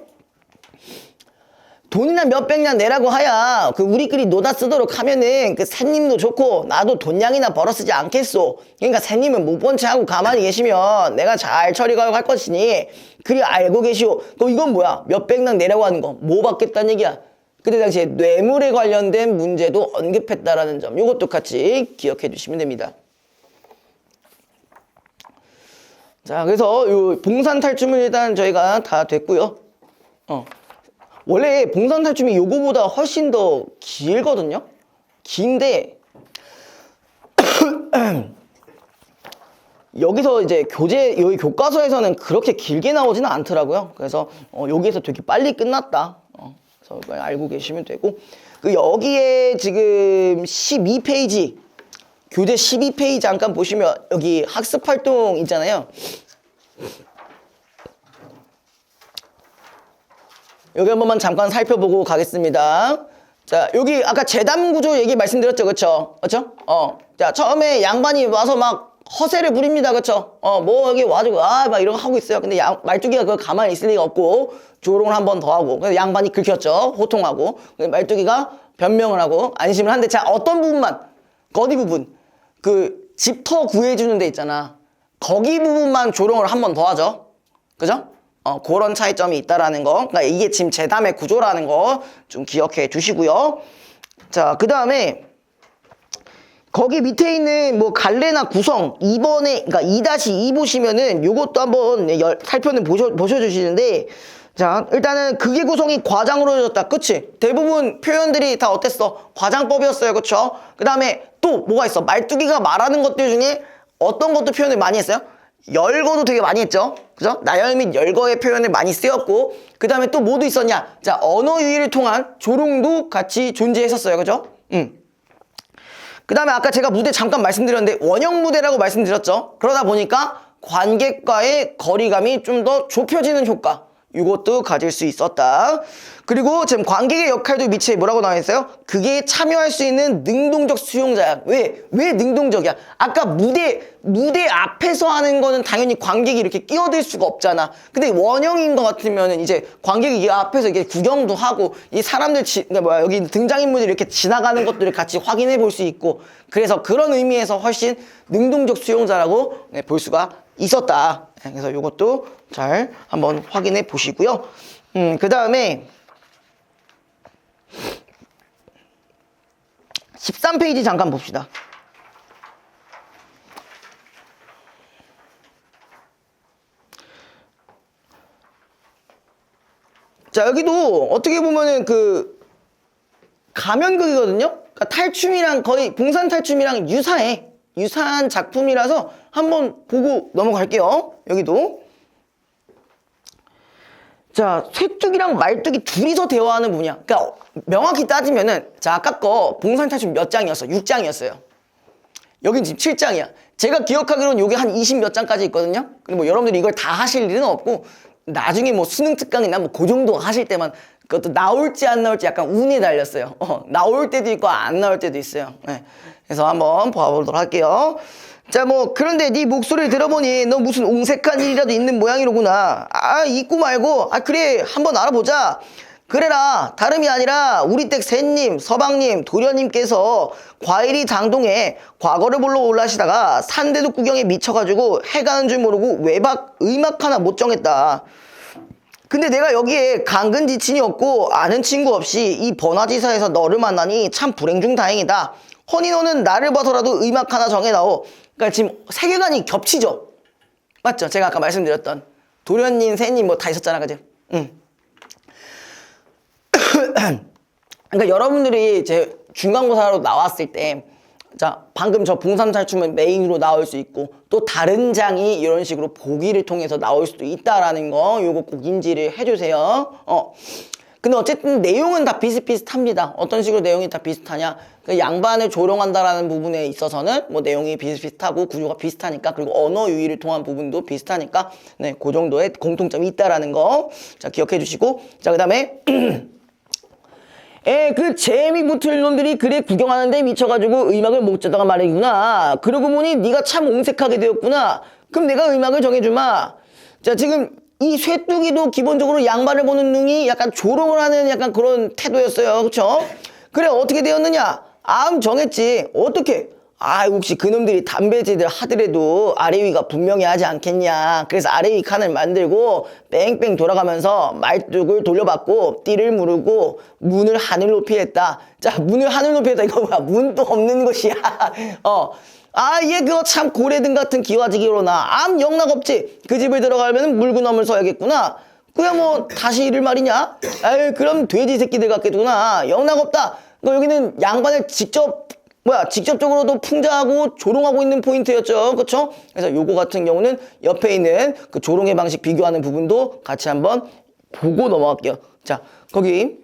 돈이나 몇백냥 내라고 하야 우리끼리 노다 쓰도록 하면은 새님도 좋고 나도 돈량이나 벌어 쓰지 않겠소. 그러니까 새님은 못 본 채 하고 가만히 계시면 내가 잘 처리가 할 것이니 그리 알고 계시오. 그럼 이건 뭐야? 몇백냥 내라고 하는 거 뭐 받겠다는 얘기야? 그때 당시에 뇌물에 관련된 문제도 언급했다라는 점 이것도 같이 기억해 주시면 됩니다. 자 그래서 요 봉산탈춤은 일단 저희가 다 됐고요. 원래 봉산탈춤이 요거보다 훨씬 더 길거든요. 긴데 여기서 이제 여기 교과서에서는 그렇게 길게 나오지는 않더라고요. 그래서 여기에서 되게 빨리 끝났다. 그래서 그걸 알고 계시면 되고 여기에 지금 12페이지 교재 12페이지 잠깐 보시면 여기 학습활동 있잖아요. 여기 한 번만 잠깐 살펴보고 가겠습니다. 자 여기 아까 재담구조 얘기 말씀드렸죠. 그쵸? 자 처음에 양반이 와서 막 허세를 부립니다. 그쵸? 뭐 여기 와가지고 막 이런 거 하고 있어요. 근데 말뚝이가 그걸 가만히 있을 리가 없고 조롱을 한 번 더 하고 그래서 양반이 긁혔죠. 호통하고 말뚝이가 변명을 하고 안심을 한데 자 어떤 부분만 어디 부분 집터 구해주는 데 있잖아. 거기 부분만 조롱을 한 번 더 하죠. 그죠? 그런 차이점이 있다라는 거. 그러니까 이게 지금 재담의 구조라는 거 좀 기억해 주시고요. 자 그 다음에 거기 밑에 있는 뭐 갈래나 구성 2번에 그러니까 2-2 보시면은 요것도 한번 살펴는 보셔주시는데 자 일단은 극의 구성이 과장으로 이루어졌다. 그치? 대부분 표현들이 다 어땠어? 과장법이었어요. 그쵸? 그 다음에 또 뭐가 있어? 말뚝이가 말하는 것들 중에 어떤 것도 표현을 많이 했어요? 열거도 되게 많이 했죠. 그죠? 나열 및 열거의 표현을 많이 쓰였고 그 다음에 또 뭐도 있었냐? 자 언어 유희를 통한 조롱도 같이 존재했었어요. 그죠? 그 다음에 아까 제가 무대 잠깐 말씀드렸는데 원형 무대라고 말씀드렸죠. 그러다 보니까 관객과의 거리감이 좀 더 좁혀지는 효과. 이것도 가질 수 있었다. 그리고 지금 관객의 역할도 밑에 뭐라고 나와 있어요? 그게 참여할 수 있는 능동적 수용자야. 왜 능동적이야? 아까 무대 앞에서 하는 거는 당연히 관객이 이렇게 끼어들 수가 없잖아. 근데 원형인 것 같으면은 이제 관객이 이 앞에서 이게 구경도 하고 이 사람들 여기 등장인물들이 이렇게 지나가는 것들을 같이 확인해 볼 수 있고, 그래서 그런 의미에서 훨씬 능동적 수용자라고 볼 수가 있었다. 그래서 이것도 잘 한번 확인해 보시고요. 그 다음에 13페이지 잠깐 봅시다. 자, 여기도 어떻게 보면은 그 가면극이거든요. 그러니까 탈춤이랑 거의 봉산 탈춤이랑 유사한 작품이라서 한번 보고 넘어갈게요. 여기도. 자, 쇠뚝이랑 말뚝이 둘이서 대화하는 부분이야. 그러니까 명확히 따지면은, 자, 아까 거 봉산 탈춤 몇 장이었어? 6장이었어요. 여긴 지금 7장이야. 제가 기억하기로는 요게 한 20몇 장까지 있거든요. 근데 뭐 여러분들이 이걸 다 하실 일은 없고, 나중에 뭐 수능 특강이나 뭐 그 정도 하실 때만 그것도 나올지 안 나올지 약간 운에 달렸어요. 나올 때도 있고 안 나올 때도 있어요. 네. 그래서 한번 봐보도록 할게요. 자, 뭐 그런데 네 목소리를 들어보니 너 무슨 옹색한 일이라도 있는 모양이로구나. 아, 있고 말고. 아, 그래, 한번 알아보자. 그래라, 다름이 아니라 우리 댁 셋님, 서방님, 도련님께서 과일이 장동에 과거를 보러 올라시다가 산대도 구경에 미쳐가지고 해 가는 줄 모르고 외박 의막 하나 못 정했다. 근데 내가 여기에 강근지친이 없고 아는 친구 없이 이 번화지사에서 너를 만나니 참 불행 중 다행이다. 허니 너는 나를 봐서라도 의막 하나 정해다오. 그러니까 지금 세계관이 겹치죠? 맞죠? 제가 아까 말씀드렸던 도련님, 셋님 뭐 다 있었잖아, 그죠? 응. 그러니까 여러분들이 제 중간고사로 나왔을 때, 자, 방금 저 봉산탈춤은 메인으로 나올 수 있고 또 다른 장이 이런 식으로 보기를 통해서 나올 수도 있다라는 거 요거 꼭 인지를 해주세요. 근데 어쨌든 내용은 다 비슷비슷합니다. 어떤 식으로 내용이 다 비슷하냐? 그 양반을 조롱한다라는 부분에 있어서는 뭐 내용이 비슷비슷하고 구조가 비슷하니까, 그리고 언어 유희를 통한 부분도 비슷하니까, 네, 그 정도의 공통점이 있다라는 거, 자, 기억해 주시고, 자, 그 다음에 그 재미 붙을 놈들이 그래 구경하는데 미쳐가지고 의막을 못 잡다가 말이구나. 그러고 보니 네가 참 옹색하게 되었구나. 그럼 내가 의막을 정해주마. 자, 지금 이 쇠뚜기도 기본적으로 양반을 보는 눈이 약간 조롱을 하는 약간 그런 태도였어요. 그쵸? 그래, 어떻게 되었느냐? 정했지. 어떻게? 혹시 그놈들이 담배질을 하더라도 아래 위가 분명히 하지 않겠냐. 그래서 아래 위 칸을 만들고 뺑뺑 돌아가면서 말뚝을 돌려받고 띠를 무르고 문을 하늘 높이 했다. 자, 문을 하늘 높이 했다. 이거 뭐야? 문도 없는 것이야. 얘 그거 참 고래등 같은 기와지기로나 영락 없지. 그 집을 들어가면 물구나물 서야겠구나. 그야 뭐 다시 이를 말이냐? 그럼 돼지 새끼들 같겠구나. 영락 없다. 여기는 양반을 직접적으로도 풍자하고 조롱하고 있는 포인트였죠. 그쵸? 그래서 요거 같은 경우는 옆에 있는 그 조롱의 방식 비교하는 부분도 같이 한번 보고 넘어갈게요. 자, 거기.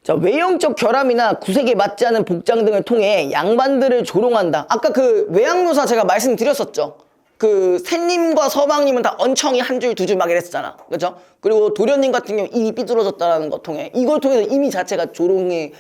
자, 외형적 결함이나 구색에 맞지 않은 복장 등을 통해 양반들을 조롱한다. 아까 그 외양묘사 제가 말씀드렸었죠. 그 셋님과 서방님은 다 언청이 한 줄 두 줄 막 이랬었잖아. 그죠? 그리고 도련님 같은 경우 입이 삐뚤어졌다는 것 통해, 이걸 통해서 이미 자체가 조롱의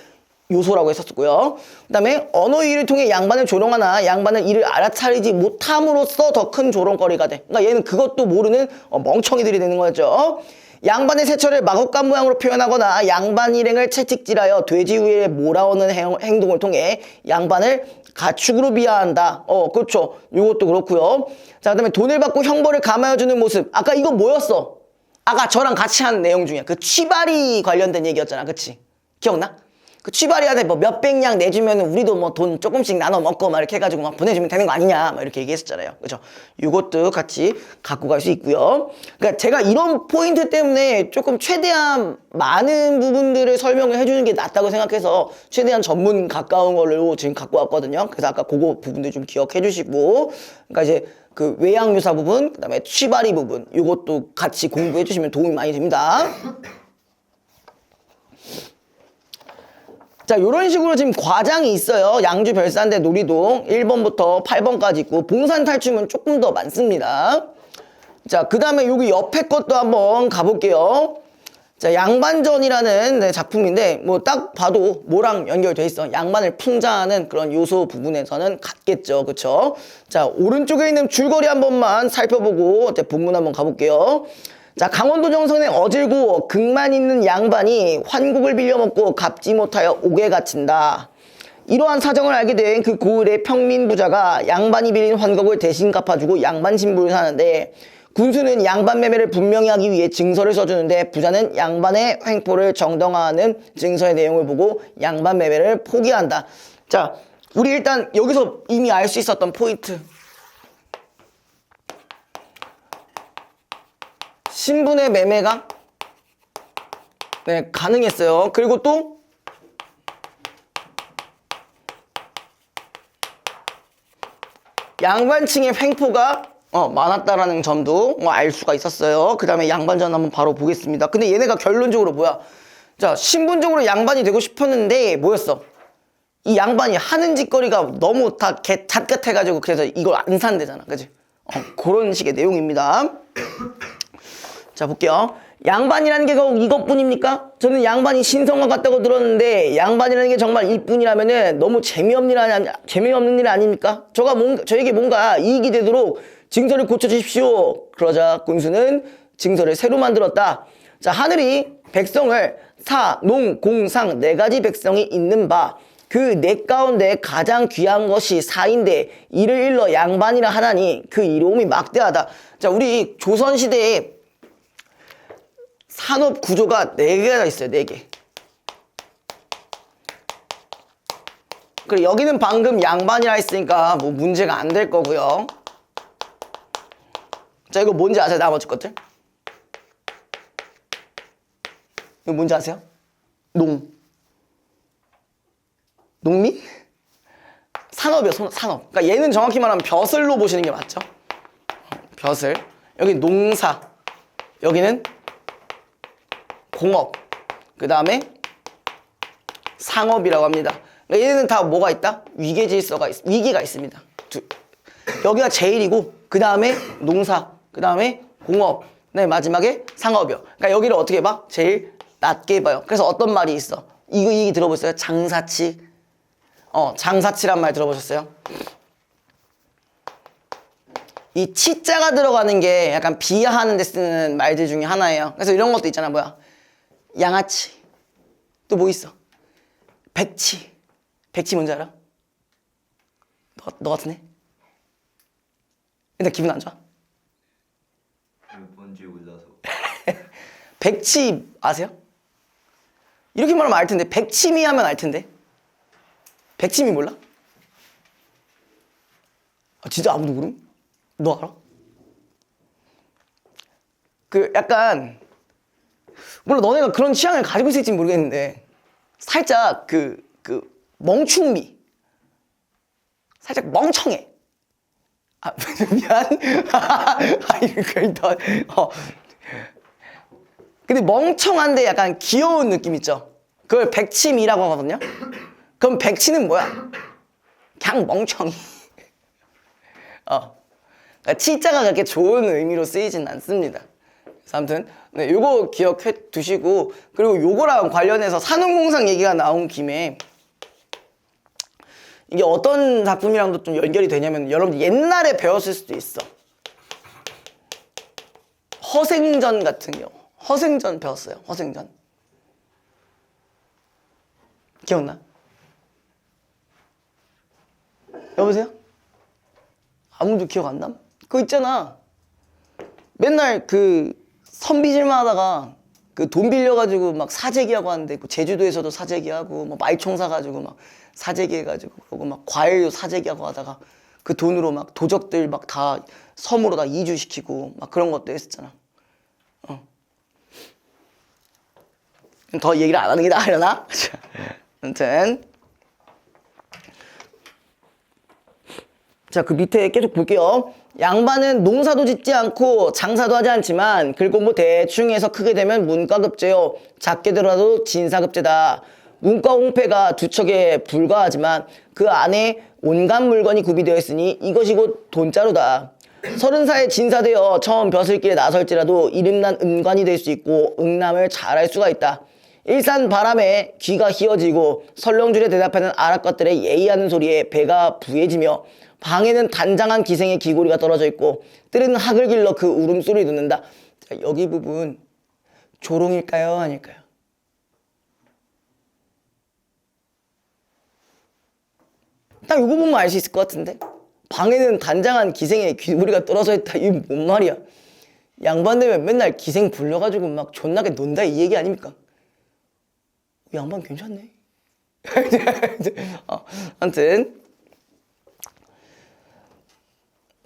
요소라고 했었고요. 그 다음에 언어 유희를 통해 양반을 조롱하나 양반은 이를 알아차리지 못함으로써 더 큰 조롱거리가 돼. 그러니까 얘는 그것도 모르는 멍청이들이 되는 거죠. 양반의 세처를 마곡간 모양으로 표현하거나 양반 일행을 채찍질하여 돼지 위에 몰아오는 행동을 통해 양반을 가축으로 비하한다. 그렇죠. 이것도 그렇고요. 자, 그다음에 돈을 받고 형벌을 감하여주는 모습. 아까 이거 뭐였어? 아까 저랑 같이 한 내용 중에 그 취발이 관련된 얘기였잖아. 그치? 기억나? 그 취발이한테 뭐 몇백 냥 내주면 우리도 뭐 돈 조금씩 나눠 먹고 막 이렇게 해가지고 막 보내주면 되는 거 아니냐 막 이렇게 얘기했었잖아요. 그죠? 이것도 같이 갖고 갈 수 있고요. 그러니까 제가 이런 포인트 때문에 조금 최대한 많은 부분들을 설명을 해주는 게 낫다고 생각해서 최대한 전문 가까운 걸로 지금 갖고 왔거든요. 그래서 아까 그거 부분도 좀 기억해 주시고, 그러니까 이제 그 외양묘사 부분, 그 다음에 취발이 부분, 이것도 같이 공부해 주시면 도움이 많이 됩니다. 자, 요런 식으로 지금 과장이 있어요. 양주 별산대 놀이동 1번부터 8번까지 있고, 봉산 탈춤은 조금 더 많습니다. 자, 그 다음에 여기 옆에 것도 한번 가볼게요. 자, 양반전이라는 네, 작품인데 뭐 딱 봐도 뭐랑 연결돼 있어? 양반을 풍자하는 그런 요소 부분에서는 같겠죠, 그쵸? 자, 오른쪽에 있는 줄거리 한 번만 살펴보고 이제 본문 한번 가볼게요. 자, 강원도 정선에 어질고 극만 있는 양반이 환국을 빌려먹고 갚지 못하여 옥에 갇힌다. 이러한 사정을 알게 된 그 고을의 평민 부자가 양반이 빌린 환국을 대신 갚아주고 양반 신분을 사는데, 군수는 양반 매매를 분명히 하기 위해 증서를 써주는데 부자는 양반의 횡포를 정당화하는 증서의 내용을 보고 양반 매매를 포기한다. 자, 우리 일단 여기서 이미 알 수 있었던 포인트. 신분의 매매가 네, 가능했어요. 그리고 또 양반층의 횡포가 많았다라는 점도 알 수가 있었어요. 그 다음에 양반전 한번 바로 보겠습니다. 근데 얘네가 결론적으로 뭐야? 자, 신분적으로 양반이 되고 싶었는데 뭐였어? 이 양반이 하는 짓거리가 너무 다 잣 같아가지고 그래서 이걸 안 산대잖아. 그치? 그런 식의 내용입니다. 자, 볼게요. 양반이라는 게 꼭 이것뿐입니까? 저는 양반이 신성과 같다고 들었는데 양반이라는 게 정말 이뿐이라면은 너무 재미없는 일 아닙니까? 저에게 뭔가 이익이 되도록 증서를 고쳐주십시오. 그러자 군수는 증서를 새로 만들었다. 자, 하늘이 백성을 사, 농, 공, 상 네 가지 백성이 있는 바 그 네 가운데 가장 귀한 것이 사인데 이를 일러 양반이라 하나니 그 이로움이 막대하다. 자, 우리 조선시대에 산업 구조가 4개가 있어요. 4개. 그리고 여기는 방금 양반이라 했으니까 뭐 문제가 안 될 거고요. 자, 이거 뭔지 아세요? 나머지 것들? 이거 뭔지 아세요? 농민? 산업이요, 산업. 그러니까 얘는 정확히 말하면 벼슬로 보시는 게 맞죠? 벼슬. 여기 농사. 여기는 공업. 그 다음에 상업이라고 합니다. 그러니까 얘는 다 뭐가 있다? 위기가 있습니다. 여기가 제일이고, 그 다음에 농사, 그 다음에 공업, 네, 마지막에 상업이요. 그러니까 여기를 어떻게 봐? 제일 낮게 봐요. 그래서 어떤 말이 있어? 이거 얘기 들어보셨어요? 장사치. 장사치란 말 들어보셨어요? 이 치자가 들어가는 게 약간 비하하는 데 쓰는 말들 중에 하나예요. 그래서 이런 것도 있잖아. 뭐야? 양아치. 또 뭐 있어? 백치. 백치 뭔지 알아? 너 같은 애? 근데 기분 안 좋아? 뭔지 몰라서. 백치 아세요? 이렇게 말하면 알 텐데. 백치미 하면 알 텐데. 백치미 몰라? 진짜 아무도 모름? 너 알아? 그 약간 물론 너네가 그런 취향을 가지고 있을지 모르겠는데 살짝 그 멍충미, 살짝 멍청해. 미안. 근데 멍청한데 약간 귀여운 느낌 있죠? 그걸 백치미라고 하거든요. 그럼 백치는 뭐야? 그냥 멍청이. 그러니까 치자가 그렇게 좋은 의미로 쓰이진 않습니다. 그래서 아무튼 네, 요거 기억해 두시고, 그리고 요거랑 관련해서 산업공상 얘기가 나온 김에 이게 어떤 작품이랑도 좀 연결이 되냐면 여러분 옛날에 배웠을 수도 있어. 허생전 같은 경우. 허생전 배웠어요. 허생전. 기억나? 여보세요? 아무도 기억 안 남? 그거 있잖아. 맨날 그 선비질만 하다가 그 돈 빌려가지고 막 사재기하고 하는데 그 제주도에서도 사재기하고 뭐 말총 사가지고 막 사재기 해가지고 그러고 막 과일도 사재기하고 하다가 그 돈으로 막 도적들 막 다 섬으로 다 이주시키고 막 그런 것도 했었잖아. 더 얘기를 안 하는 게 나으려나? 아무튼 자, 그 밑에 계속 볼게요. 양반은 농사도 짓지 않고 장사도 하지 않지만 글공부 대충 해서 크게 되면 문과급제요. 작게 들어도 진사급제다. 문과 홍패가 두 척에 불과하지만 그 안에 온갖 물건이 구비되어 있으니 이것이 곧 돈자루다. 서른사에 진사되어 처음 벼슬길에 나설지라도 이름난 음관이 될 수 있고 응남을 잘할 수가 있다. 일산 바람에 귀가 휘어지고 설렁줄에 대답하는 아랍것들의 예의하는 소리에 배가 부해지며 방에는 단장한 기생의 귀고리가 떨어져 있고 뜰은 학을 길러 그 울음소리를 듣는다. 자, 여기 부분 조롱일까요? 아닐까요? 딱 이거 보면 알 수 있을 것 같은데? 방에는 단장한 기생의 귀고리가 떨어져 있다. 이게 뭔 말이야? 양반 되면 맨날 기생 불려가지고 막 존나게 논다 이 얘기 아닙니까? 양반 괜찮네. 아무튼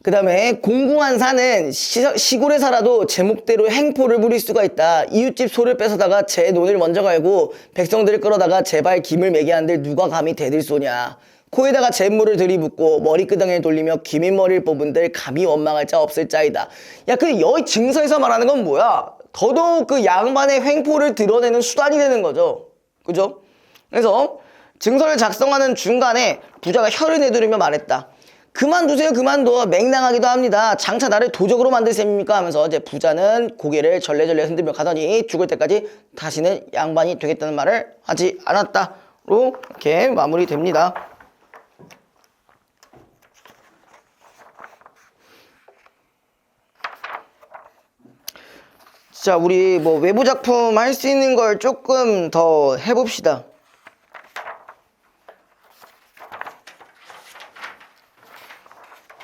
그 다음에 공공한 산은 시골에 살아도 제목대로 행포를 부릴 수가 있다. 이웃집 소를 뺏어다가 제 논을 먼저 갈고 백성들을 끌어다가 제발 김을 매게 한들 누가 감히 대들소냐. 코에다가 잿물을 들이붓고 머리끄덩이를 돌리며 기민머리를 뽑은들 감히 원망할 자 없을 자이다. 야, 근데 여기 증서에서 말하는 건 뭐야? 더더욱 그 양반의 횡포를 드러내는 수단이 되는 거죠. 그죠? 그래서 증서를 작성하는 중간에 부자가 혀를 내두르며 말했다. 그만두세요, 그만둬. 맹랑하기도 합니다. 장차 나를 도적으로 만들 셈입니까? 하면서 이제 부자는 고개를 절레절레 흔들며 가더니 죽을 때까지 다시는 양반이 되겠다는 말을 하지 않았다로 이렇게 마무리됩니다. 자, 우리 뭐 외부 작품 할 수 있는 걸 조금 더 해봅시다.